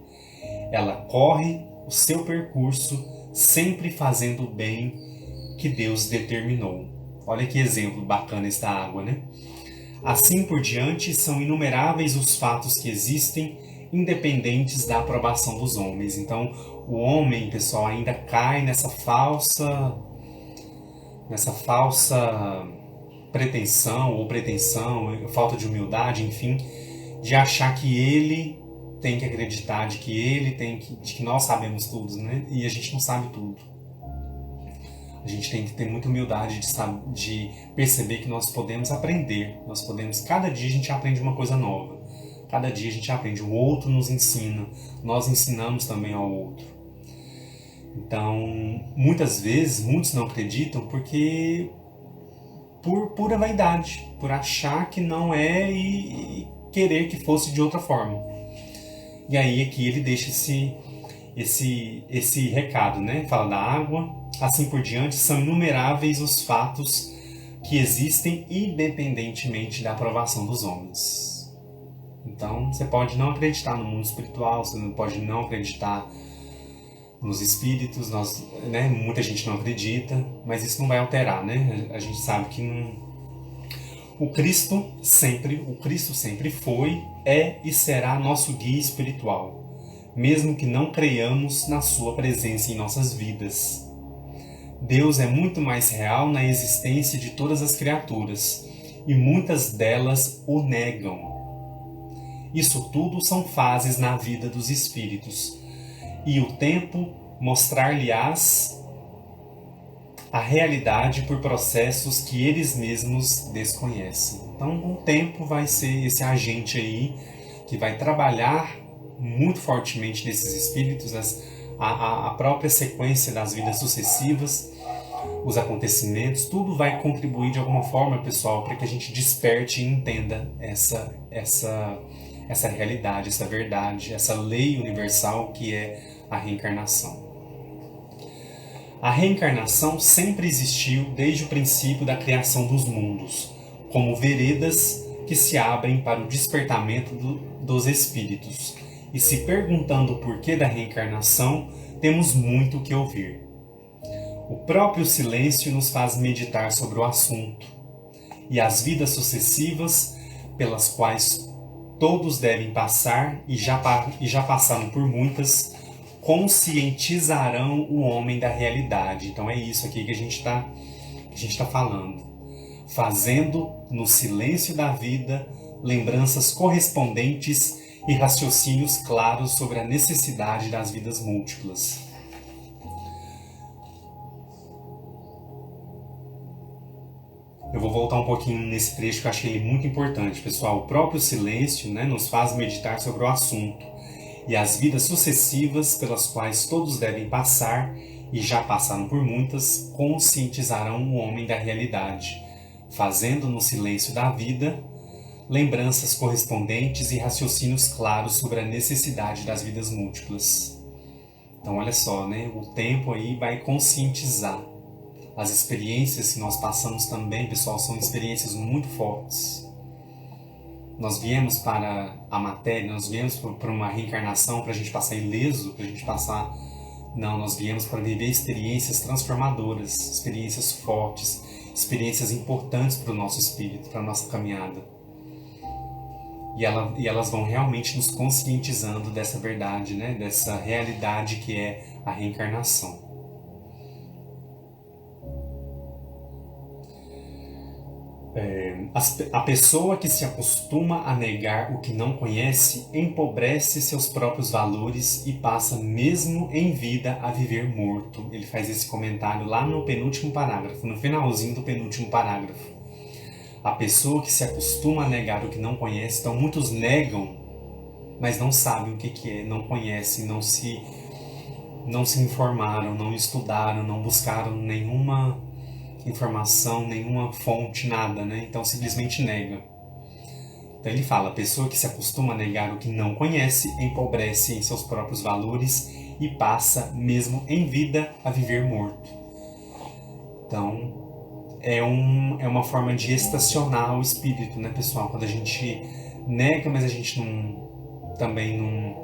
Ela corre o seu percurso, sempre fazendo o bem que Deus determinou. Olha que exemplo bacana esta água, Assim por diante, são inumeráveis os fatos que existem, independentes da aprovação dos homens. Então, o homem, pessoal, ainda cai nessa falsa pretensão, falta de humildade, enfim, de achar que ele tem que acreditar, de que nós sabemos tudo, E a gente não sabe tudo. A gente tem que ter muita humildade de perceber que nós podemos aprender. Cada dia a gente aprende uma coisa nova. Cada dia a gente aprende. O outro nos ensina. Nós ensinamos também ao outro. Então, muitas vezes, muitos não acreditam porque por pura vaidade. Por achar que não é e querer que fosse de outra forma. E aí aqui ele deixa esse recado, Fala da água. Assim por diante, são inumeráveis os fatos que existem independentemente da aprovação dos homens. Então, você pode não acreditar no mundo espiritual, você não pode não acreditar nos espíritos, muita gente não acredita, mas isso não vai alterar, A gente sabe que o Cristo sempre foi, é e será nosso guia espiritual, mesmo que não creiamos na sua presença em nossas vidas. Deus é muito mais real na existência de todas as criaturas, e muitas delas o negam. Isso tudo são fases na vida dos espíritos, e o tempo mostrar-lhes-ás a realidade por processos que eles mesmos desconhecem. Então, o tempo vai ser esse agente aí que vai trabalhar muito fortemente nesses espíritos, a própria sequência das vidas sucessivas, os acontecimentos, tudo vai contribuir de alguma forma, pessoal, para que a gente desperte e entenda essa realidade, essa verdade, essa lei universal que é a reencarnação. A reencarnação sempre existiu desde o princípio da criação dos mundos, como veredas que se abrem para o despertamento dos espíritos. E se perguntando o porquê da reencarnação, temos muito o que ouvir. O próprio silêncio nos faz meditar sobre o assunto, e as vidas sucessivas pelas quais todos devem passar e já passaram por muitas, conscientizarão o homem da realidade. Então é isso aqui que a gente tá falando. Fazendo no silêncio da vida lembranças correspondentes e raciocínios claros sobre a necessidade das vidas múltiplas. Eu vou voltar um pouquinho nesse trecho que eu achei ele muito importante, pessoal. O próprio silêncio, né, nos faz meditar sobre o assunto, e as vidas sucessivas pelas quais todos devem passar, e já passaram por muitas, conscientizarão o homem da realidade, fazendo no silêncio da vida lembranças correspondentes e raciocínios claros sobre a necessidade das vidas múltiplas. Então olha só, né, o tempo aí vai conscientizar. As experiências que nós passamos também, pessoal, são experiências muito fortes. Nós viemos para a matéria, nós viemos para uma reencarnação para a gente passar ileso, para a gente passar... Não, nós viemos para viver experiências transformadoras, experiências fortes, experiências importantes para o nosso espírito, para a nossa caminhada. E elas vão realmente nos conscientizando dessa verdade, né? Dessa realidade que é a reencarnação. A pessoa que se acostuma a negar o que não conhece empobrece seus próprios valores e passa mesmo em vida a viver morto. Ele faz esse comentário lá no penúltimo parágrafo, no finalzinho do penúltimo parágrafo. A pessoa que se acostuma a negar o que não conhece, então muitos negam, mas não sabem o que é, não conhecem, não se informaram, não estudaram, não buscaram nenhuma informação, nenhuma fonte, nada, né? Então simplesmente nega. Então ele fala, a pessoa que se acostuma a negar o que não conhece empobrece em seus próprios valores e passa, mesmo em vida, a viver morto. Então é uma forma de estacionar o espírito, né, pessoal? Quando a gente nega, mas a gente também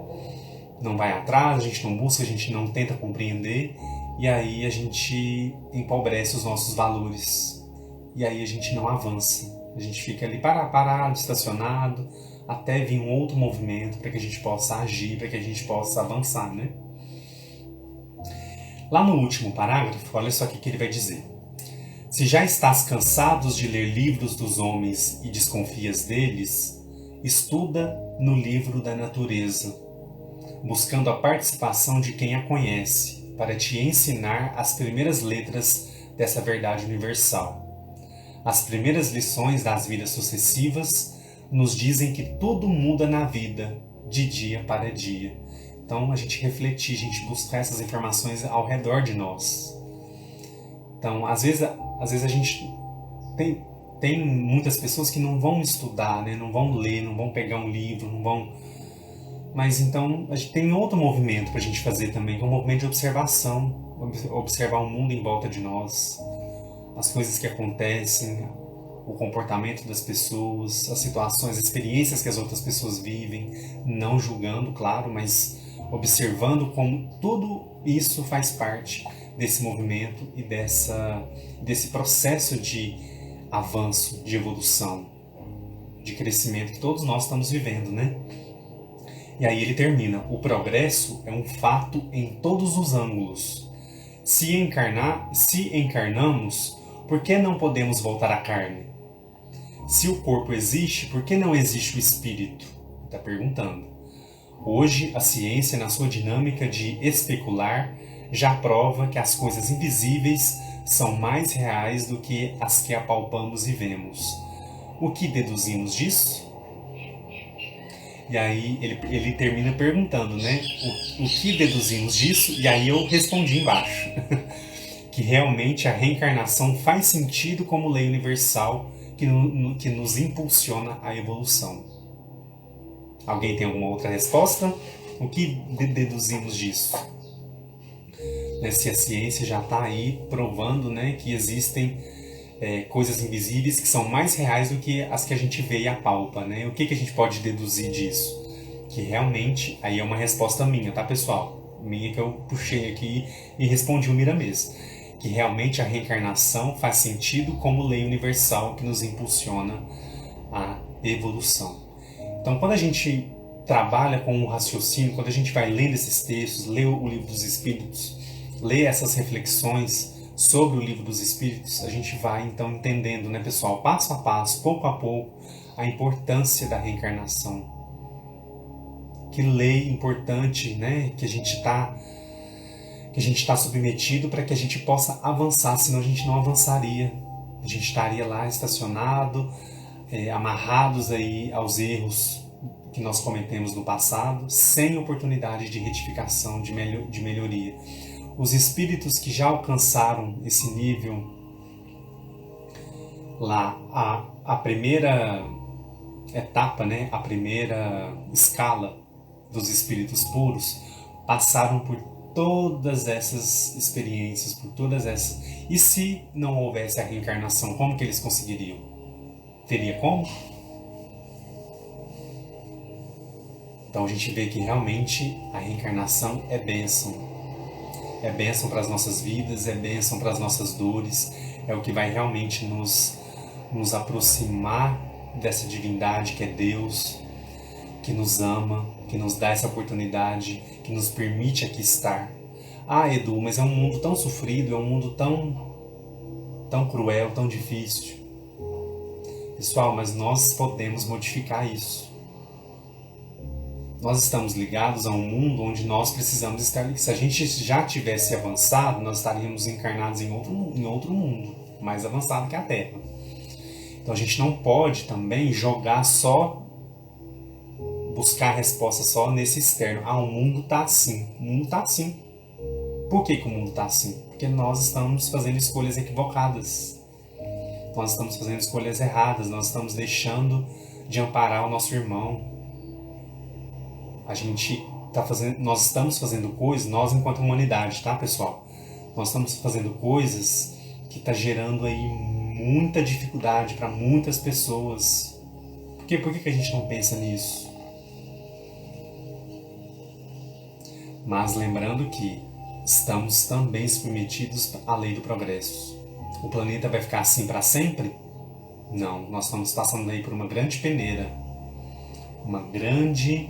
não vai atrás, a gente não busca, a gente não tenta compreender, e aí a gente empobrece os nossos valores, e aí a gente não avança, a gente fica ali parado, estacionado, até vir um outro movimento para que a gente possa agir, para que a gente possa avançar, né? Lá no último parágrafo, olha só o que ele vai dizer. Se já estás cansados de ler livros dos homens e desconfias deles, estuda no livro da natureza, buscando a participação de quem a conhece, para te ensinar as primeiras letras dessa verdade universal. As primeiras lições das vidas sucessivas nos dizem que tudo muda na vida, de dia para dia. Então a gente refletir, a gente buscar essas informações ao redor de nós. Então às vezes a gente tem muitas pessoas que não vão estudar, né? Não vão ler, não vão pegar um livro, não vão... Mas então a gente tem outro movimento para a gente fazer também, que é um movimento de observação, observar o mundo em volta de nós, as coisas que acontecem, o comportamento das pessoas, as situações, as experiências que as outras pessoas vivem, não julgando, claro, mas observando como tudo isso faz parte desse movimento e desse processo de avanço, de evolução, de crescimento que todos nós estamos vivendo, né? E aí ele termina, o progresso é um fato em todos os ângulos. Se encarnamos, por que não podemos voltar à carne? Se o corpo existe, por que não existe o espírito? Está perguntando. Hoje, a ciência, na sua dinâmica de especular, já prova que as coisas invisíveis são mais reais do que as que apalpamos e vemos. O que deduzimos disso? E aí ele termina perguntando, né? O que deduzimos disso? E aí eu respondi embaixo. Que realmente a reencarnação faz sentido como lei universal que nos impulsiona à evolução. Alguém tem alguma outra resposta? O que deduzimos disso? Se a ciência já está aí provando, né, que existem coisas invisíveis que são mais reais do que as que a gente vê e apalpa, né? O que a gente pode deduzir disso? Que realmente, aí é uma resposta minha, tá, pessoal? Minha que eu puxei aqui e respondi o Miramês. que realmente a reencarnação faz sentido como lei universal que nos impulsiona à evolução. Então, quando a gente trabalha com o raciocínio, quando a gente vai lendo esses textos, lê o Livro dos Espíritos, lê essas reflexões sobre o Livro dos Espíritos, a gente vai então entendendo, né, pessoal, passo a passo, pouco a pouco, a importância da reencarnação. Que lei importante, né, que a gente está submetido para que a gente possa avançar, senão a gente não avançaria. A gente estaria lá estacionado, amarrados aí aos erros que nós cometemos no passado, sem oportunidade de retificação, de melhoria. Os espíritos que já alcançaram esse nível lá, a primeira etapa, né, a primeira escala dos espíritos puros, passaram por todas essas experiências, por todas essas... E se não houvesse a reencarnação, como que eles conseguiriam? Teria como? Então a gente vê que realmente a reencarnação é bênção. É bênção para as nossas vidas, é bênção para as nossas dores, é o que vai realmente nos aproximar dessa divindade que é Deus, que nos ama, que nos dá essa oportunidade, que nos permite aqui estar. Ah, Edu, mas é um mundo tão sofrido, é um mundo tão cruel, tão difícil. Pessoal, mas nós podemos modificar isso. Nós estamos ligados a um mundo onde nós precisamos estar. Se a gente já tivesse avançado, nós estaríamos encarnados em outro mundo, mais avançado que a Terra. Então a gente não pode também jogar só, buscar a resposta só nesse externo. Ah, o mundo está assim. O mundo está assim. Por que o mundo está assim? Porque nós estamos fazendo escolhas equivocadas. Nós estamos fazendo escolhas erradas. Nós estamos deixando de amparar o nosso irmão. Nós estamos fazendo coisas, nós enquanto humanidade, tá, pessoal? Nós estamos fazendo coisas que está gerando aí muita dificuldade para muitas pessoas. Por que a gente não pensa nisso? Mas lembrando que estamos também submetidos à lei do progresso. O planeta vai ficar assim para sempre? Não, nós estamos passando aí por uma grande peneira, uma grande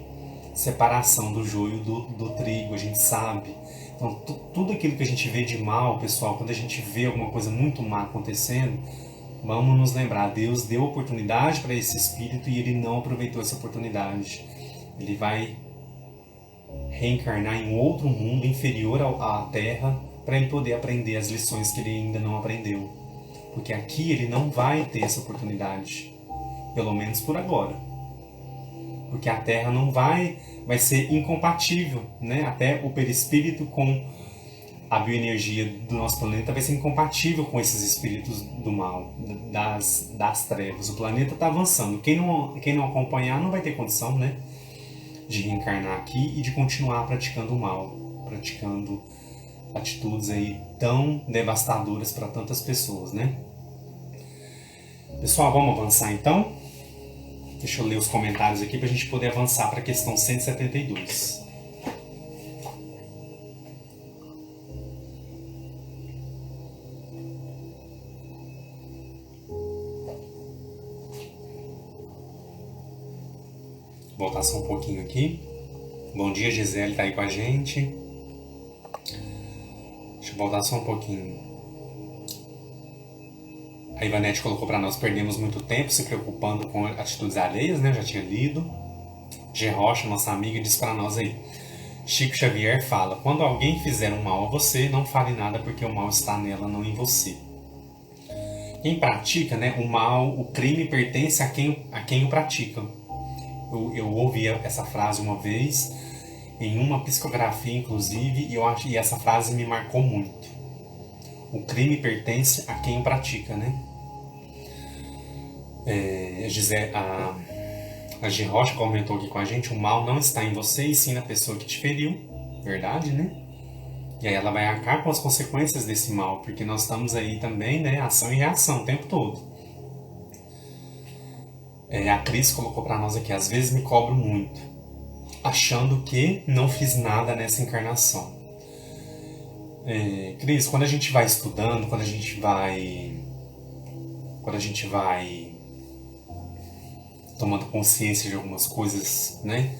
separação do joio do trigo, a gente sabe. Então, tudo aquilo que a gente vê de mal, pessoal, quando a gente vê alguma coisa muito má acontecendo, vamos nos lembrar, Deus deu oportunidade para esse espírito e ele não aproveitou essa oportunidade. Ele vai reencarnar em um outro mundo inferior à Terra para ele poder aprender as lições que ele ainda não aprendeu. Porque aqui ele não vai ter essa oportunidade, pelo menos por agora. Porque a Terra não vai ser incompatível, né? Até o perispírito com a bioenergia do nosso planeta vai ser incompatível com esses espíritos do mal, das trevas. O planeta está avançando. Quem não acompanhar não vai ter condição, né, de reencarnar aqui e de continuar praticando o mal, praticando atitudes aí tão devastadoras para tantas pessoas, né? Pessoal, vamos avançar então? Deixa eu ler os comentários aqui para a gente poder avançar para a questão 172. Vou voltar só um pouquinho aqui. Bom dia, Gisele, está aí com a gente. Deixa eu voltar só um pouquinho. A Ivanete colocou para nós: perdemos muito tempo se preocupando com atitudes alheias, né? Já tinha lido. G. Rocha, nossa amiga, diz para nós aí: Chico Xavier fala: quando alguém fizer um mal a você, não fale nada porque o mal está nela, não em você. Quem pratica, né, o mal, o crime pertence a quem o pratica. Eu ouvi essa frase uma vez em uma psicografia, inclusive, e essa frase me marcou muito. O crime pertence a quem o pratica, né? A G. Rocha comentou aqui com a gente: o mal não está em você e sim na pessoa que te feriu. Verdade, né? E aí ela vai arcar com as consequências desse mal, porque nós estamos aí também, né, ação e reação o tempo todo. A Cris colocou para nós aqui: às vezes me cobro muito, achando que não fiz nada nessa encarnação. Cris, quando a gente vai estudando, quando a gente vai tomando consciência de algumas coisas, né?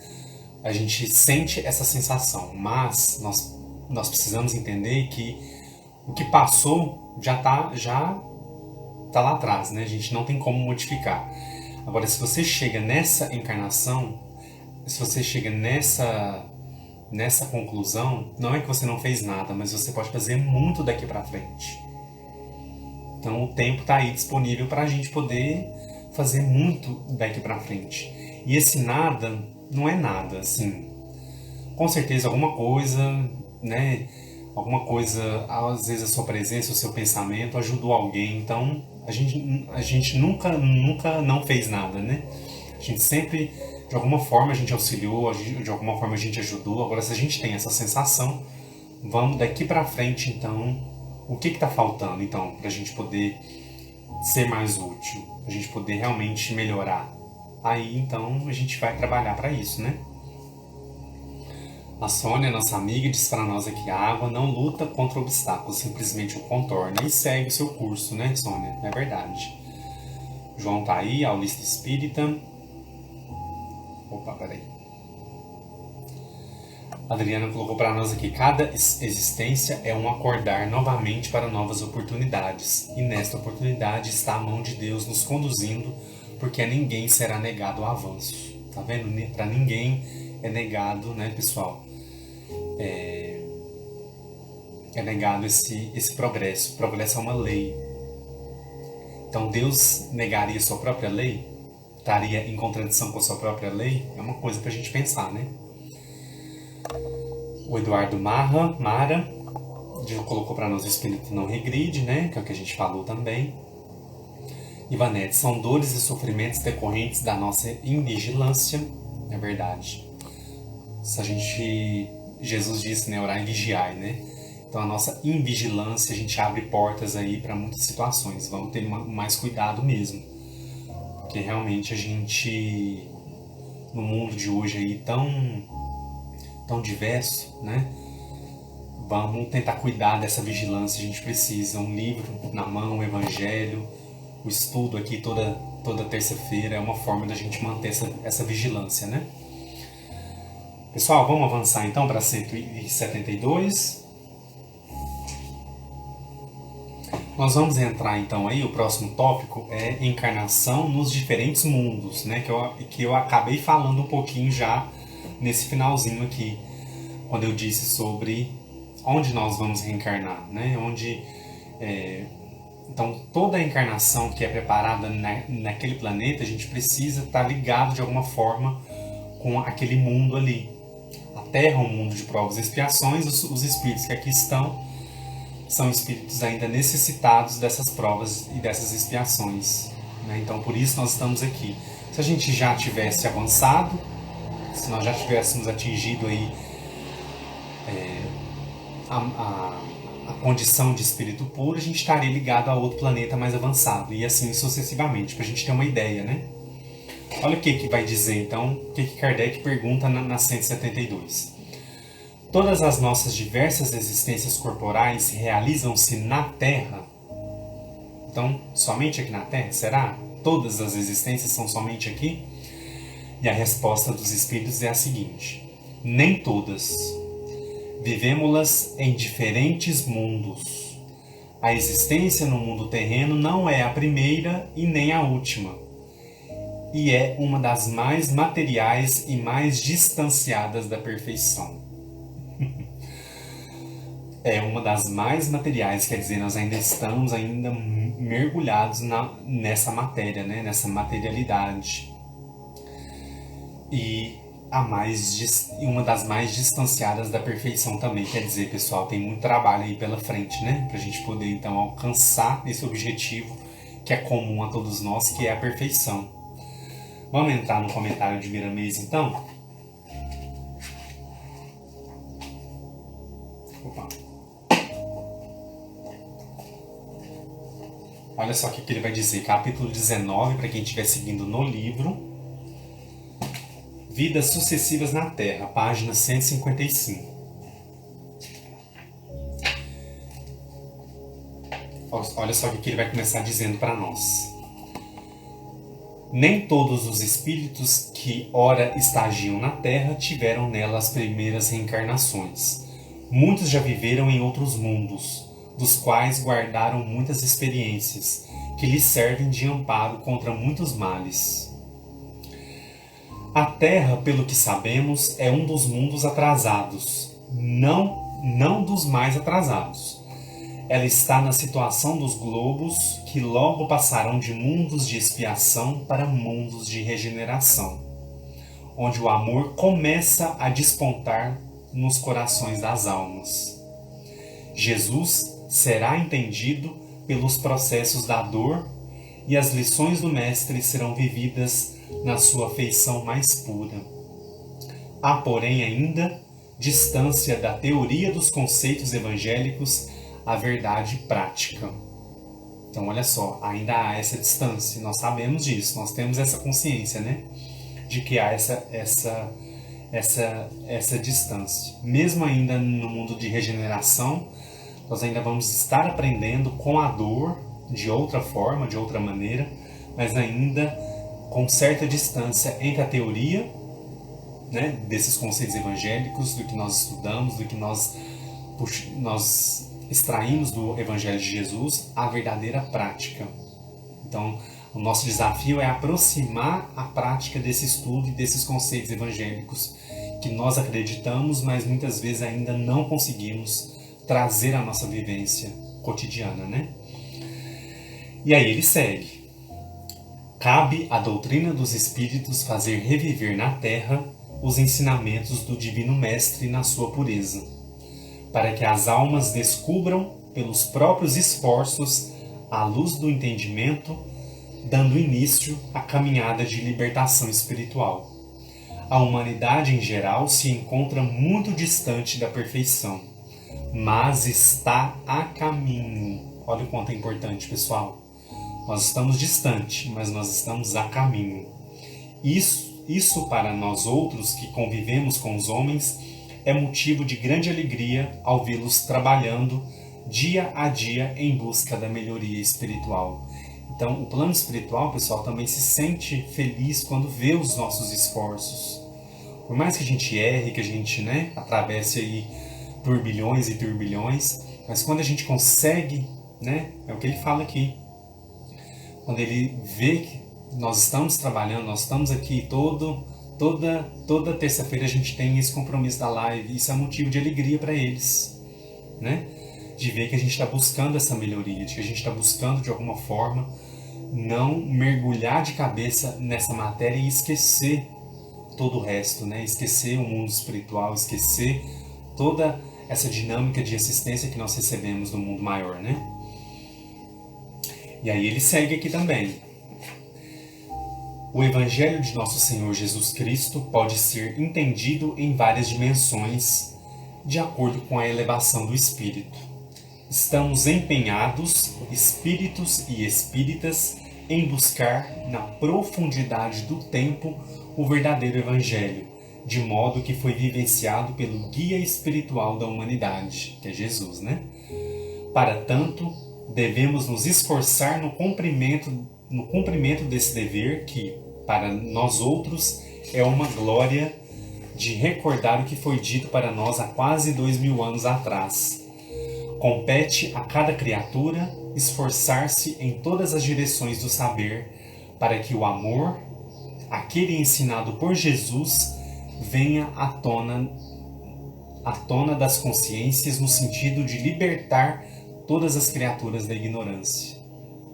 A gente sente essa sensação, mas nós precisamos entender que o que passou já tá lá atrás, né? A gente não tem como modificar. Agora, se você chega nessa encarnação, se você chega nessa conclusão, não é que você não fez nada, mas você pode fazer muito daqui pra frente. Então o tempo tá aí disponível pra gente poder fazer muito daqui pra frente. E esse nada não é nada, assim. Com certeza alguma coisa, né? Alguma coisa, às vezes a sua presença, o seu pensamento ajudou alguém. Então a gente nunca não fez nada, né? A gente sempre, de alguma forma, a gente auxiliou, de alguma forma a gente ajudou. Agora, se a gente tem essa sensação, vamos daqui pra frente, então, o que está faltando, então, para a gente poder ser mais útil, para a gente poder realmente melhorar? Aí, então, a gente vai trabalhar para isso, né? A Sônia, nossa amiga, diz para nós aqui: a água não luta contra obstáculos, simplesmente o contorna e segue o seu curso, né, Sônia? É verdade. João tá aí, aulista espírita. Opa, peraí. A Adriana colocou para nós aqui: cada existência é um acordar novamente para novas oportunidades. E nesta oportunidade está a mão de Deus nos conduzindo, porque a ninguém será negado o avanço. Tá vendo? Para ninguém é negado, né, pessoal? É negado esse progresso. O progresso é uma lei. Então Deus negaria sua própria lei? Estaria em contradição com a sua própria lei? É uma coisa pra gente pensar, né? O Eduardo Mara colocou para nós: o espírito não regride, né? Que é o que a gente falou também. Ivanete: são dores e sofrimentos decorrentes da nossa invigilância. É verdade. Se a gente... Jesus disse, né? Orar e vigiar, né? Então a nossa invigilância, a gente abre portas aí para muitas situações. Vamos ter mais cuidado mesmo. Porque realmente a gente, no mundo de hoje aí tão diverso, né? Vamos tentar cuidar dessa vigilância. A gente precisa um livro na mão, o evangelho, o estudo aqui toda terça-feira é uma forma da gente manter essa vigilância, né? Pessoal, vamos avançar então para 172. Nós vamos entrar então aí, o próximo tópico é encarnação nos diferentes mundos, né? Que eu acabei falando um pouquinho já nesse finalzinho aqui, quando eu disse sobre onde nós vamos reencarnar, né? Então toda a encarnação que é preparada naquele planeta, a gente precisa estar ligado de alguma forma com aquele mundo ali. A Terra é um mundo de provas e expiações. Os espíritos que aqui estão são espíritos ainda necessitados dessas provas e dessas expiações, né? Então por isso nós estamos aqui. Se a gente já tivesse avançado, se nós já tivéssemos atingido aí a condição de espírito puro, a gente estaria ligado a outro planeta mais avançado, e assim sucessivamente, para a gente ter uma ideia, né? Olha o que vai dizer então, o que Kardec pergunta na 172. Todas as nossas diversas existências corporais realizam-se na Terra? Então, somente aqui na Terra? Será? Todas as existências são somente aqui? E a resposta dos espíritos é a seguinte: nem todas. Vivemos-las em diferentes mundos. A existência no mundo terreno não é a primeira e nem a última, e é uma das mais materiais e mais distanciadas da perfeição. É uma das mais materiais, quer dizer, nós ainda estamos mergulhados nessa matéria, né? Nessa materialidade. E uma das mais distanciadas da perfeição também. Quer dizer, pessoal, tem muito trabalho aí pela frente, né? Pra gente poder, então, alcançar esse objetivo que é comum a todos nós, que é a perfeição. Vamos entrar no comentário de Miramês, então? Opa. Olha só o que ele vai dizer. Capítulo 19, para quem estiver seguindo no livro. Vidas sucessivas na Terra, página 155. Olha só o que ele vai começar dizendo para nós. Nem todos os espíritos que ora estagiam na Terra tiveram nela as primeiras reencarnações. Muitos já viveram em outros mundos, dos quais guardaram muitas experiências, que lhes servem de amparo contra muitos males. A Terra, pelo que sabemos, é um dos mundos atrasados, não dos mais atrasados. Ela está na situação dos globos que logo passarão de mundos de expiação para mundos de regeneração, onde o amor começa a despontar nos corações das almas. Jesus será entendido pelos processos da dor e as lições do Mestre serão vividas na sua feição mais pura. Há, porém, ainda distância da teoria dos conceitos evangélicos à verdade prática. Então, olha só, ainda há essa distância. Nós sabemos disso, nós temos essa consciência, né? De que há essa distância. Mesmo ainda no mundo de regeneração, nós ainda vamos estar aprendendo com a dor, de outra forma, de outra maneira, mas ainda com certa distância entre a teoria, né, desses conceitos evangélicos, do que nós estudamos, do que nós extraímos do Evangelho de Jesus, a verdadeira prática. Então, o nosso desafio é aproximar a prática desse estudo e desses conceitos evangélicos que nós acreditamos, mas muitas vezes ainda não conseguimos trazer à nossa vivência cotidiana, né? E aí ele segue. Cabe à doutrina dos Espíritos fazer reviver na Terra os ensinamentos do Divino Mestre na sua pureza, para que as almas descubram, pelos próprios esforços, a luz do entendimento, dando início à caminhada de libertação espiritual. A humanidade em geral se encontra muito distante da perfeição, mas está a caminho. Olha o quanto é importante, pessoal. Nós estamos distante, mas nós estamos a caminho. Isso para nós outros que convivemos com os homens é motivo de grande alegria ao vê-los trabalhando dia a dia em busca da melhoria espiritual. Então, o plano espiritual, pessoal, também se sente feliz quando vê os nossos esforços. Por mais que a gente erre, que a gente, né, atravesse aí turbilhões e turbilhões, mas quando a gente consegue, né, é o que ele fala aqui. Quando ele vê que nós estamos trabalhando, nós estamos aqui toda terça-feira a gente tem esse compromisso da live, isso é motivo de alegria para eles, né? De ver que a gente está buscando essa melhoria, de que a gente está buscando de alguma forma não mergulhar de cabeça nessa matéria e esquecer todo o resto, né? Esquecer o mundo espiritual, esquecer toda essa dinâmica de assistência que nós recebemos do mundo maior, né? E aí ele segue aqui também. O Evangelho de Nosso Senhor Jesus Cristo pode ser entendido em várias dimensões, de acordo com a elevação do espírito. Estamos empenhados, espíritos e espíritas, em buscar na profundidade do tempo o verdadeiro Evangelho, de modo que foi vivenciado pelo guia espiritual da humanidade, que é Jesus, né? Para tanto, devemos nos esforçar no cumprimento desse dever que, para nós outros, é uma glória de recordar o que foi dito para nós há quase 2000 anos atrás. Compete a cada criatura esforçar-se em todas as direções do saber para que o amor, aquele ensinado por Jesus, venha à tona das consciências no sentido de libertar todas as criaturas da ignorância.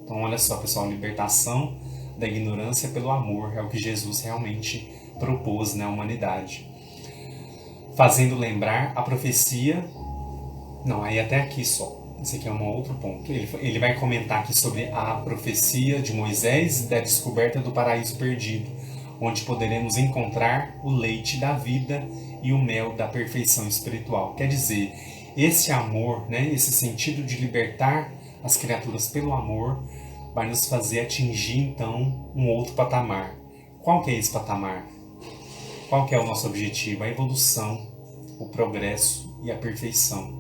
Então, olha só, pessoal, libertação da ignorância pelo amor é o que Jesus realmente propôs na humanidade. Fazendo lembrar a profecia... Não, aí até aqui só. Esse aqui é um outro ponto. Ele vai comentar aqui sobre a profecia de Moisés da descoberta do paraíso perdido, onde poderemos encontrar o leite da vida e o mel da perfeição espiritual. Quer dizer, esse amor, né, esse sentido de libertar as criaturas pelo amor, vai nos fazer atingir, então, um outro patamar. Qual que é esse patamar? Qual que é o nosso objetivo? A evolução, o progresso e a perfeição.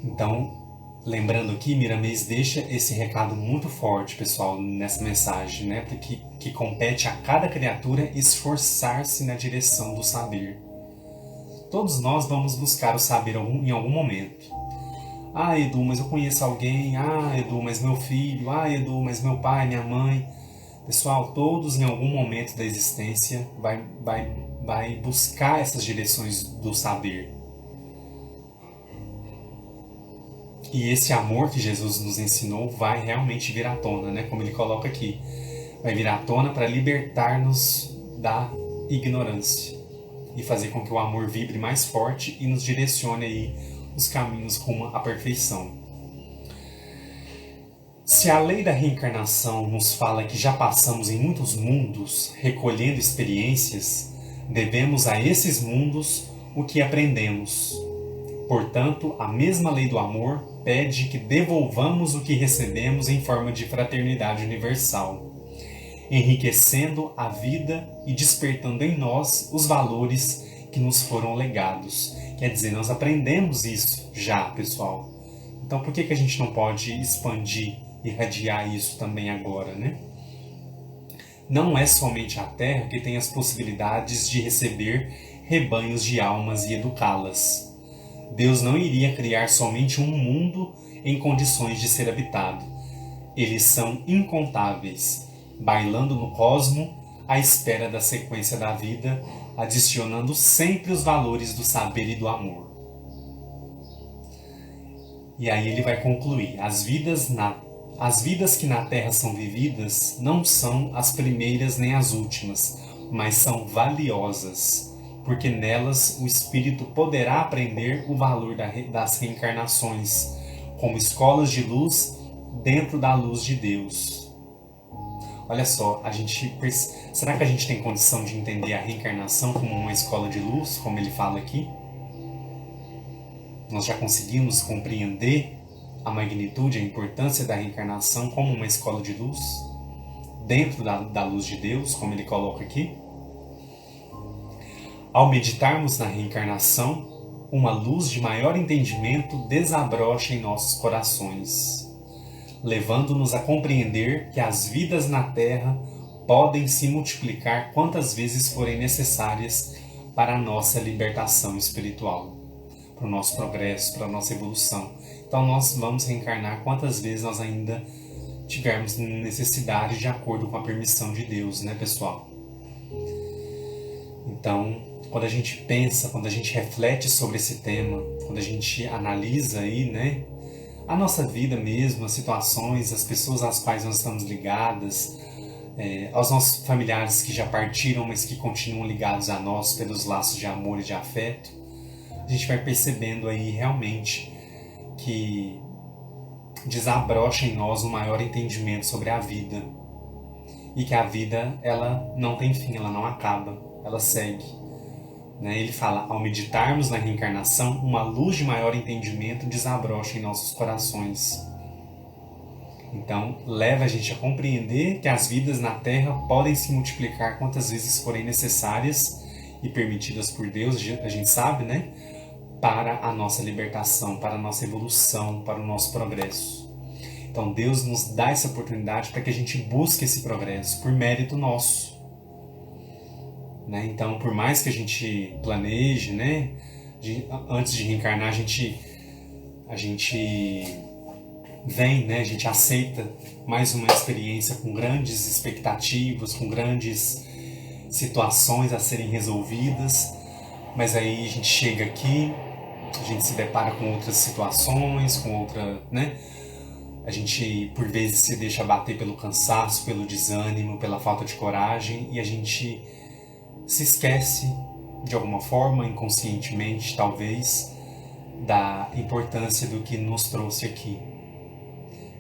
Então, lembrando aqui, Miramês deixa esse recado muito forte, pessoal, nessa mensagem, né? Porque que compete a cada criatura esforçar-se na direção do saber. Todos nós vamos buscar o saber em algum momento. Ah, Edu, mas eu conheço alguém. Ah, Edu, mas meu filho. Ah, Edu, mas meu pai, minha mãe. Pessoal, todos em algum momento da existência vai buscar essas direções do saber. E esse amor que Jesus nos ensinou vai realmente vir à tona, né? Como ele coloca aqui. Vai vir à tona para libertar-nos da ignorância e fazer com que o amor vibre mais forte e nos direcione aí os caminhos rumo à perfeição. Se a lei da reencarnação nos fala que já passamos em muitos mundos recolhendo experiências, devemos a esses mundos o que aprendemos. Portanto, a mesma lei do amor pede que devolvamos o que recebemos em forma de fraternidade universal, enriquecendo a vida e despertando em nós os valores que nos foram legados. Quer dizer, nós aprendemos isso já, pessoal. Então, por que a gente não pode expandir, irradiar isso também agora, né? Não é somente a Terra que tem as possibilidades de receber rebanhos de almas e educá-las. Deus não iria criar somente um mundo em condições de ser habitado. Eles são incontáveis, bailando no cosmo à espera da sequência da vida, adicionando sempre os valores do saber e do amor. E aí ele vai concluir: as vidas que na Terra são vividas não são as primeiras nem as últimas, mas são valiosas, porque nelas o espírito poderá aprender o valor das reencarnações, como escolas de luz dentro da luz de Deus. Olha só, será que a gente tem condição de entender a reencarnação como uma escola de luz, como ele fala aqui? Nós já conseguimos compreender a magnitude, a importância da reencarnação como uma escola de luz, dentro da luz de Deus, como ele coloca aqui? Ao meditarmos na reencarnação, uma luz de maior entendimento desabrocha em nossos corações, levando-nos a compreender que as vidas na Terra podem se multiplicar quantas vezes forem necessárias para a nossa libertação espiritual, para o nosso progresso, para a nossa evolução. Então nós vamos reencarnar quantas vezes nós ainda tivermos necessidade, de acordo com a permissão de Deus, né, pessoal? Então, quando a gente pensa, quando a gente reflete sobre esse tema, quando a gente analisa aí, né, a nossa vida mesmo, as situações, as pessoas às quais nós estamos ligadas, aos nossos familiares que já partiram, mas que continuam ligados a nós pelos laços de amor e de afeto, a gente vai percebendo aí realmente que desabrocha em nós um maior entendimento sobre a vida, e que a vida, ela não tem fim, ela não acaba, ela segue. Ele fala: ao meditarmos na reencarnação, uma luz de maior entendimento desabrocha em nossos corações. Então, leva a gente a compreender que as vidas na Terra podem se multiplicar quantas vezes forem necessárias e permitidas por Deus, a gente sabe, né? Para a nossa libertação, para a nossa evolução, para o nosso progresso. Então, Deus nos dá essa oportunidade para que a gente busque esse progresso por mérito nosso. Então, por mais que a gente planeje, antes de reencarnar, a gente vem, a gente aceita mais uma experiência com grandes expectativas, com grandes situações a serem resolvidas, mas aí a gente chega aqui, a gente se depara com outras situações, a gente por vezes se deixa abater pelo cansaço, pelo desânimo, pela falta de coragem, e a gente se esquece, de alguma forma, inconscientemente talvez, da importância do que nos trouxe aqui.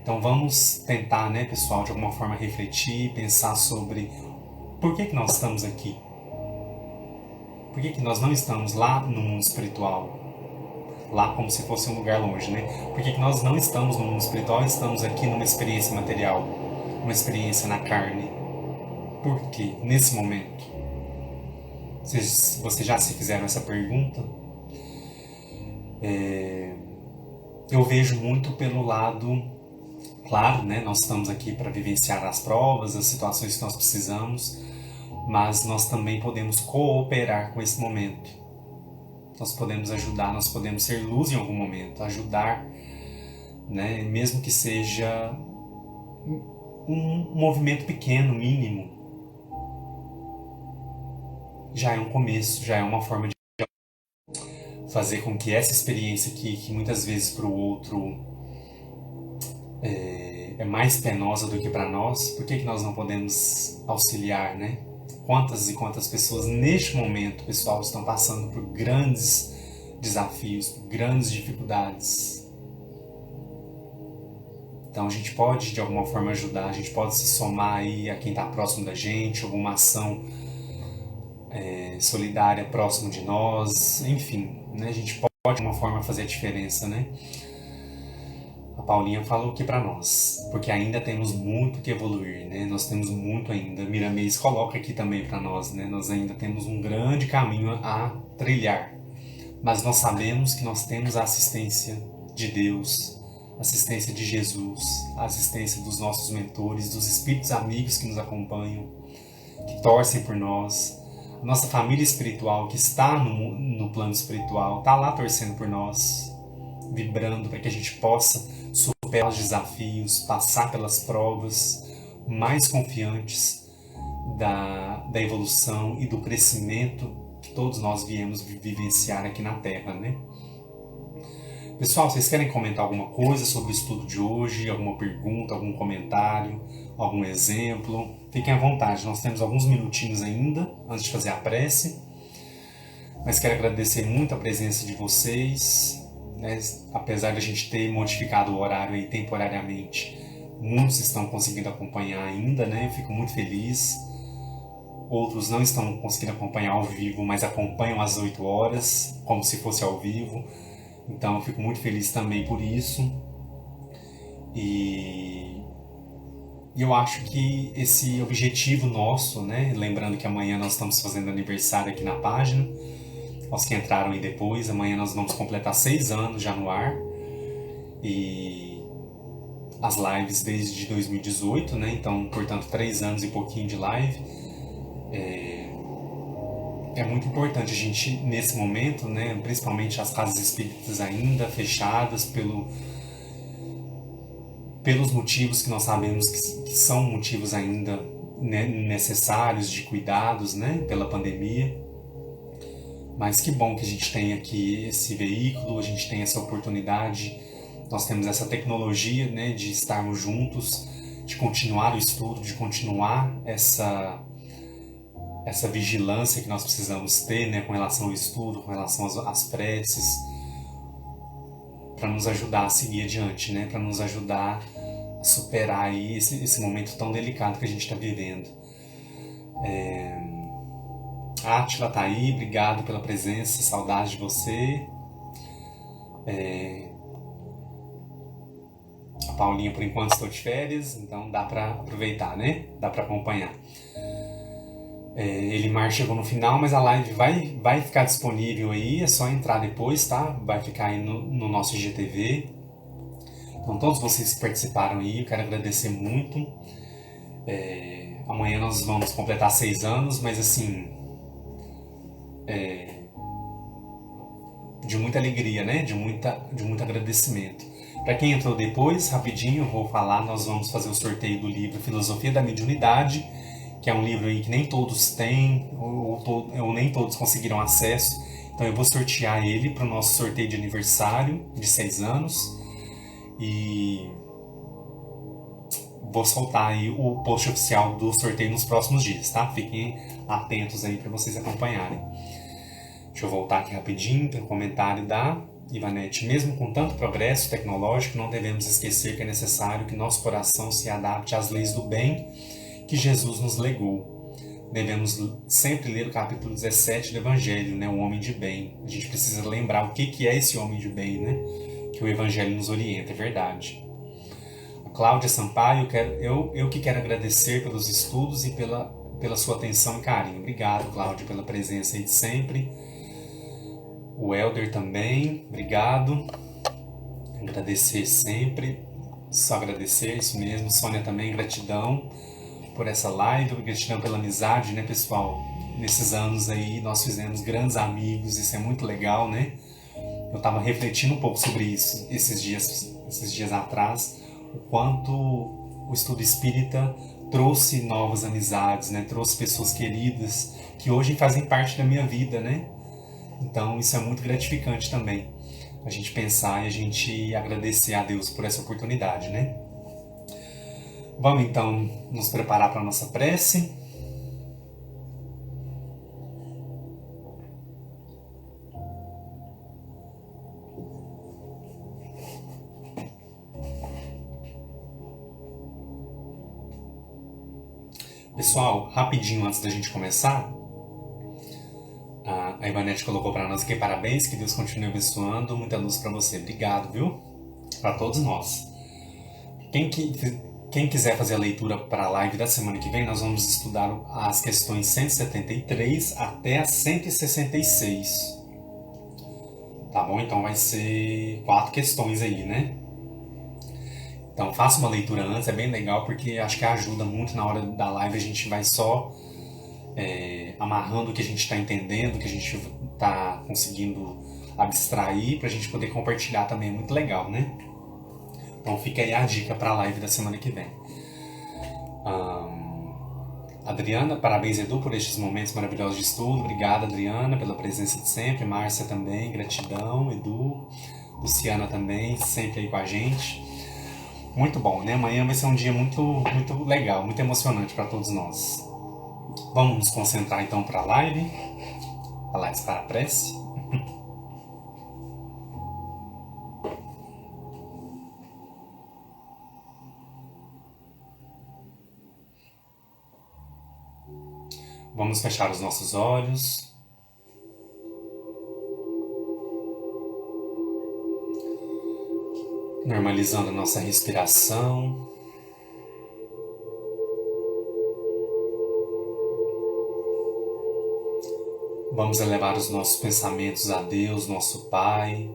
Então vamos tentar, pessoal, de alguma forma refletir, pensar sobre por que nós estamos aqui. Por que nós não estamos lá no mundo espiritual? Lá como se fosse um lugar longe, Por que nós não estamos no mundo espiritual e estamos aqui numa experiência material, uma experiência na carne? Por que, nesse momento? Vocês já se fizeram essa pergunta? eu vejo muito pelo lado, claro, né, nós estamos aqui para vivenciar as provas, as situações que nós precisamos, mas nós também podemos cooperar com esse momento. Nós podemos ajudar, nós podemos ser luz em algum momento, ajudar, né, mesmo que seja um movimento pequeno, mínimo, já é um começo, já é uma forma de fazer com que essa experiência que muitas vezes para o outro é mais penosa do que para nós, por que nós não podemos auxiliar, né? Quantas e quantas pessoas neste momento, pessoal, estão passando por grandes desafios, por grandes dificuldades. Então a gente pode de alguma forma ajudar, a gente pode se somar aí a quem está próximo da gente, alguma ação solidária próximo de nós, enfim, né? A gente pode de alguma forma fazer a diferença, né? A Paulinha falou aqui para nós, porque ainda temos muito que evoluir, né? Nós temos muito ainda. Miramês coloca aqui também para nós, né? Nós ainda temos um grande caminho a trilhar, mas nós sabemos que nós temos a assistência de Deus, a assistência de Jesus, a assistência dos nossos mentores, dos espíritos amigos que nos acompanham, que torcem por nós. A nossa família espiritual que está no plano espiritual está lá torcendo por nós, vibrando para que a gente possa superar os desafios, passar pelas provas, mais confiantes da evolução e do crescimento que todos nós viemos vivenciar aqui na Terra, né? Pessoal, vocês querem comentar alguma coisa sobre o estudo de hoje? Alguma pergunta, algum comentário, algum exemplo? Fiquem à vontade, nós temos alguns minutinhos ainda antes de fazer a prece. Mas quero agradecer muito a presença de vocês, né? Apesar de a gente ter modificado o horário aí temporariamente, muitos estão conseguindo acompanhar ainda, né? Eu fico muito feliz. Outros não estão conseguindo acompanhar ao vivo, mas acompanham às 8 horas, como se fosse ao vivo. Então eu fico muito feliz também por isso. E eu acho que esse objetivo nosso, né? Lembrando que amanhã nós estamos fazendo aniversário aqui na página. Aos que entraram aí depois, amanhã nós vamos completar 6 anos já no ar. E as lives desde 2018, né? Então, portanto, 3 anos e pouquinho de live. É muito importante a gente, nesse momento, né, principalmente as casas espíritas ainda fechadas pelos motivos que nós sabemos que são motivos ainda, né, necessários de cuidados, né, pela pandemia. Mas que bom que a gente tem aqui esse veículo, a gente tem essa oportunidade, nós temos essa tecnologia, né, de estarmos juntos, de continuar o estudo, de continuar essa vigilância que nós precisamos ter, né, com relação ao estudo, com relação às preces, para nos ajudar a seguir adiante, né, para nos ajudar a superar aí esse momento tão delicado que a gente está vivendo. A Átila tá aí, obrigado pela presença, saudade de você. A Paulinha, por enquanto, estou de férias, então dá para aproveitar, né, dá para acompanhar. Elimar chegou no final, mas a live vai ficar disponível aí, é só entrar depois, tá? Vai ficar aí no nosso IGTV. Então, todos vocês que participaram aí, eu quero agradecer muito. Amanhã nós vamos completar 6 anos, mas assim, de muita alegria, né? De muito agradecimento. Para quem entrou depois, rapidinho, eu vou falar, nós vamos fazer o sorteio do livro Filosofia da Mediunidade, que é um livro aí que nem todos têm, ou nem todos conseguiram acesso. Então eu vou sortear ele para o nosso sorteio de aniversário de 6 anos. E vou soltar aí o post oficial do sorteio nos próximos dias, tá? Fiquem atentos aí para vocês acompanharem. Deixa eu voltar aqui rapidinho, tem um comentário da Ivanete. Mesmo com tanto progresso tecnológico, não devemos esquecer que é necessário que nosso coração se adapte às leis do bem que Jesus nos legou. Devemos sempre ler o capítulo 17 do Evangelho, né? O homem de bem. A gente precisa lembrar o que é esse homem de bem, né? Que o Evangelho nos orienta, é verdade. A Cláudia Sampaio, eu que quero agradecer pelos estudos e pela sua atenção e carinho. Obrigado, Cláudia, pela presença aí de sempre. O Helder também, obrigado. Agradecer sempre, só agradecer, isso mesmo. Sônia também, gratidão por essa live, gratidão pela amizade, né, pessoal? Nesses anos aí nós fizemos grandes amigos, isso é muito legal, né? Eu estava refletindo um pouco sobre isso esses dias atrás, o quanto o estudo espírita trouxe novas amizades, né? Trouxe pessoas queridas que hoje fazem parte da minha vida, né? Então isso é muito gratificante também, a gente pensar e a gente agradecer a Deus por essa oportunidade, né? Vamos então nos preparar para a nossa prece. Pessoal, rapidinho antes da gente começar, a Ivanete colocou para nós aqui parabéns, que Deus continue abençoando, muita luz para você. Obrigado, viu? Para todos nós. Quem quiser fazer a leitura para a live da semana que vem, nós vamos estudar as questões 173 até as 166. Tá bom? Então vai ser 4 questões aí, né? Então faça uma leitura antes, é bem legal, porque acho que ajuda muito na hora da live, a gente vai só amarrando o que a gente está entendendo, o que a gente está conseguindo abstrair, para a gente poder compartilhar também, é muito legal, né? Então fica aí a dica para a live da semana que vem. Adriana, parabéns Edu por estes momentos maravilhosos de estudo. Obrigada, Adriana, pela presença de sempre. Márcia também, gratidão. Edu, Luciana também, sempre aí com a gente. Muito bom, né? Amanhã vai ser um dia muito, muito legal, muito emocionante para todos nós. Vamos nos concentrar então para a live para a prece. Vamos fechar os nossos olhos. Normalizando a nossa respiração. Vamos elevar os nossos pensamentos a Deus, nosso Pai,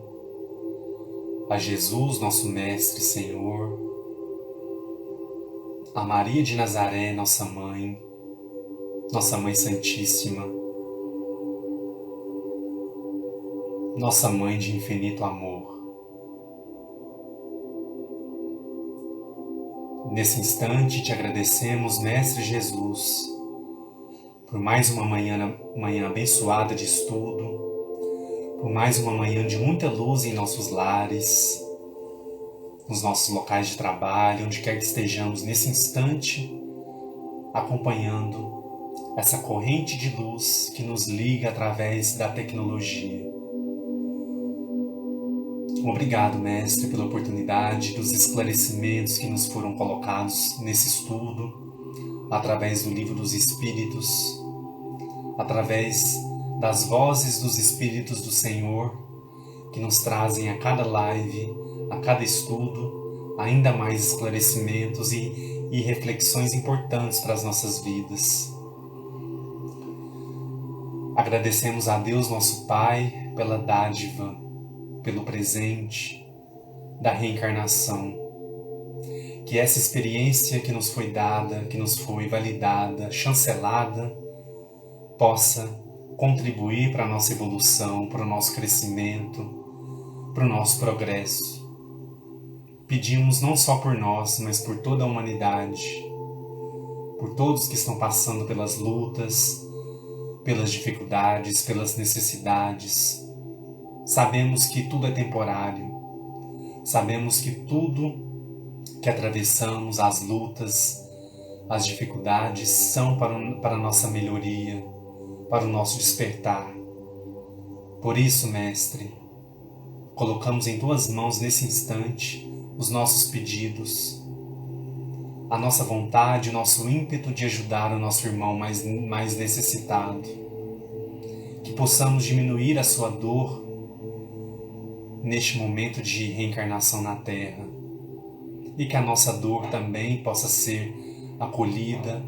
a Jesus, nosso Mestre, Senhor, a Maria de Nazaré, nossa Mãe Santíssima, nossa Mãe de infinito amor. Nesse instante te agradecemos, Mestre Jesus, por mais uma manhã abençoada de estudo, por mais uma manhã de muita luz em nossos lares, nos nossos locais de trabalho, onde quer que estejamos nesse instante, acompanhando essa corrente de luz que nos liga através da tecnologia. Obrigado, Mestre, pela oportunidade dos esclarecimentos que nos foram colocados nesse estudo, através do Livro dos Espíritos, através das vozes dos Espíritos do Senhor, que nos trazem a cada live, a cada estudo, ainda mais esclarecimentos e reflexões importantes para as nossas vidas. Agradecemos a Deus, nosso Pai, pela dádiva, pelo presente da reencarnação. Que essa experiência que nos foi dada, que nos foi validada, chancelada, possa contribuir para a nossa evolução, para o nosso crescimento, para o nosso progresso. Pedimos não só por nós, mas por toda a humanidade, por todos que estão passando pelas lutas, pelas dificuldades, pelas necessidades. Sabemos que tudo é temporário, sabemos que tudo que atravessamos, as lutas, as dificuldades, são para a nossa melhoria, para o nosso despertar. Por isso, Mestre, colocamos em Tuas mãos nesse instante os nossos pedidos, a nossa vontade, o nosso ímpeto de ajudar o nosso irmão mais necessitado. Que possamos diminuir a sua dor neste momento de reencarnação na Terra. E que a nossa dor também possa ser acolhida,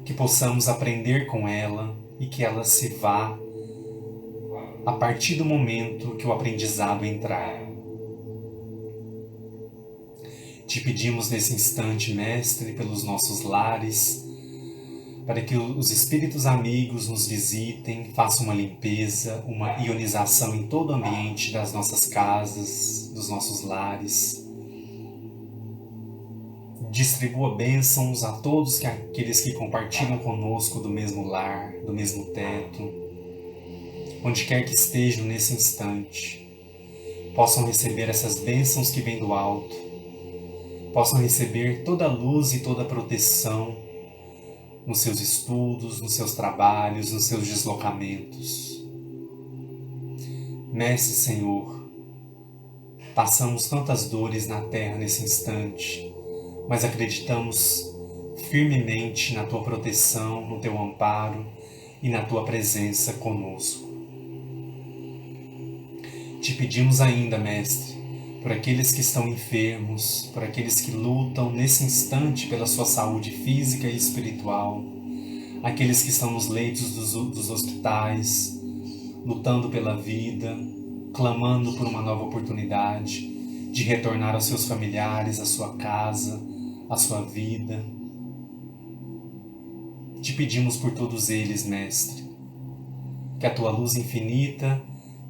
que possamos aprender com ela e que ela se vá a partir do momento que o aprendizado entrar. Te pedimos nesse instante, Mestre, pelos nossos lares, para que os espíritos amigos nos visitem, façam uma limpeza, uma ionização em todo o ambiente das nossas casas, dos nossos lares. Distribua bênçãos a todos aqueles que compartilham conosco do mesmo lar, do mesmo teto, onde quer que estejam nesse instante, possam receber essas bênçãos que vêm do alto, possam receber toda a luz e toda a proteção nos seus estudos, nos seus trabalhos, nos seus deslocamentos. Mestre Senhor, passamos tantas dores na terra nesse instante, mas acreditamos firmemente na Tua proteção, no Teu amparo e na Tua presença conosco. Te pedimos ainda, Mestre, por aqueles que estão enfermos, por aqueles que lutam nesse instante pela sua saúde física e espiritual, aqueles que estão nos leitos dos hospitais, lutando pela vida, clamando por uma nova oportunidade de retornar aos seus familiares, à sua casa, à sua vida. Te pedimos por todos eles, Mestre, que a Tua luz infinita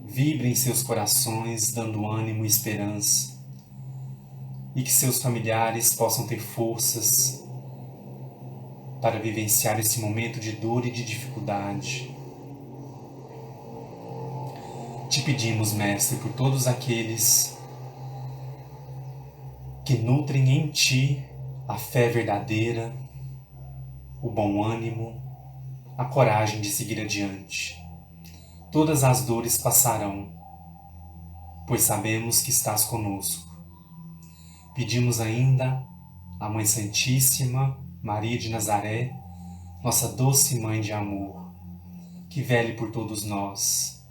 vibre em seus corações, dando ânimo e esperança, e que seus familiares possam ter forças para vivenciar esse momento de dor e de dificuldade. Te pedimos, Mestre, por todos aqueles que nutrem em Ti a fé verdadeira, o bom ânimo, a coragem de seguir adiante. Todas as dores passarão, pois sabemos que estás conosco. Pedimos ainda à Mãe Santíssima, Maria de Nazaré, nossa doce Mãe de amor, que vele por todos nós,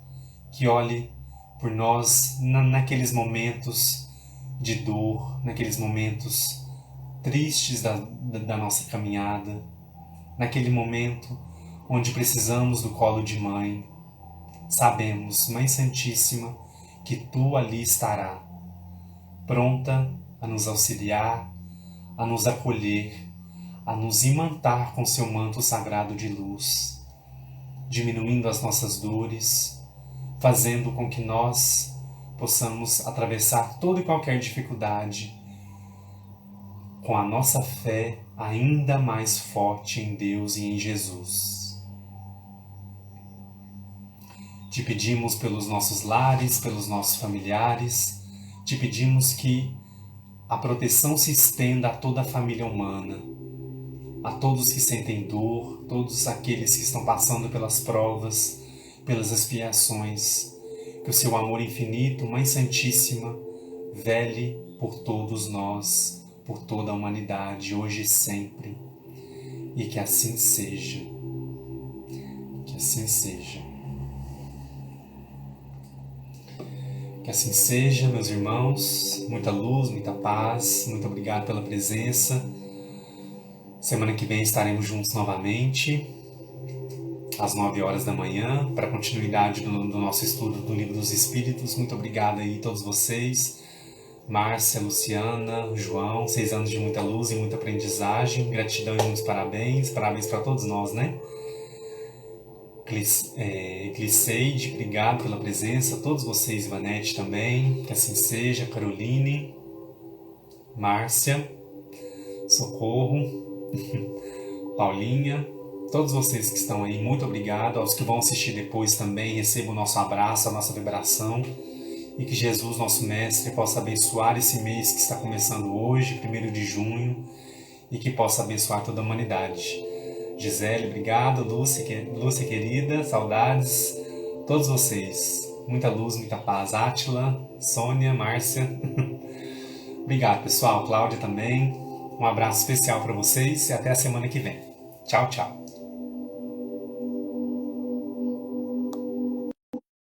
que olhe por nós naqueles momentos de dor, naqueles momentos tristes da nossa caminhada, naquele momento onde precisamos do colo de mãe. Sabemos, Mãe Santíssima, que Tu ali estará, pronta a nos auxiliar, a nos acolher, a nos imantar com Seu manto sagrado de luz, diminuindo as nossas dores, fazendo com que nós possamos atravessar toda e qualquer dificuldade com a nossa fé ainda mais forte em Deus e em Jesus. Te pedimos pelos nossos lares, pelos nossos familiares, te pedimos que a proteção se estenda a toda a família humana, a todos que sentem dor, todos aqueles que estão passando pelas provas, pelas expiações, que o Seu amor infinito, Mãe Santíssima, vele por todos nós, por toda a humanidade, hoje e sempre, e que assim seja, que assim seja. Que assim seja, meus irmãos, muita luz, muita paz, muito obrigado pela presença. Semana que vem estaremos juntos novamente, às 9 horas da manhã, para a continuidade do nosso estudo do Livro dos Espíritos. Muito obrigado aí a todos vocês, Márcia, Luciana, João, 6 anos de muita luz e muita aprendizagem, gratidão e muitos parabéns para todos nós, né? Cliceide, obrigado pela presença, todos vocês, Ivanete também, que assim seja, Caroline, Márcia, Socorro, Paulinha, todos vocês que estão aí, muito obrigado, aos que vão assistir depois também, recebam o nosso abraço, a nossa vibração, e que Jesus, nosso Mestre, possa abençoar esse mês que está começando hoje, 1º de junho, e que possa abençoar toda a humanidade. Gisele, obrigado. Lúcia querida, saudades. Todos vocês. Muita luz, muita paz. Átila, Sônia, Márcia. Obrigado, pessoal. Cláudia também. Um abraço especial para vocês e até a semana que vem. Tchau, tchau.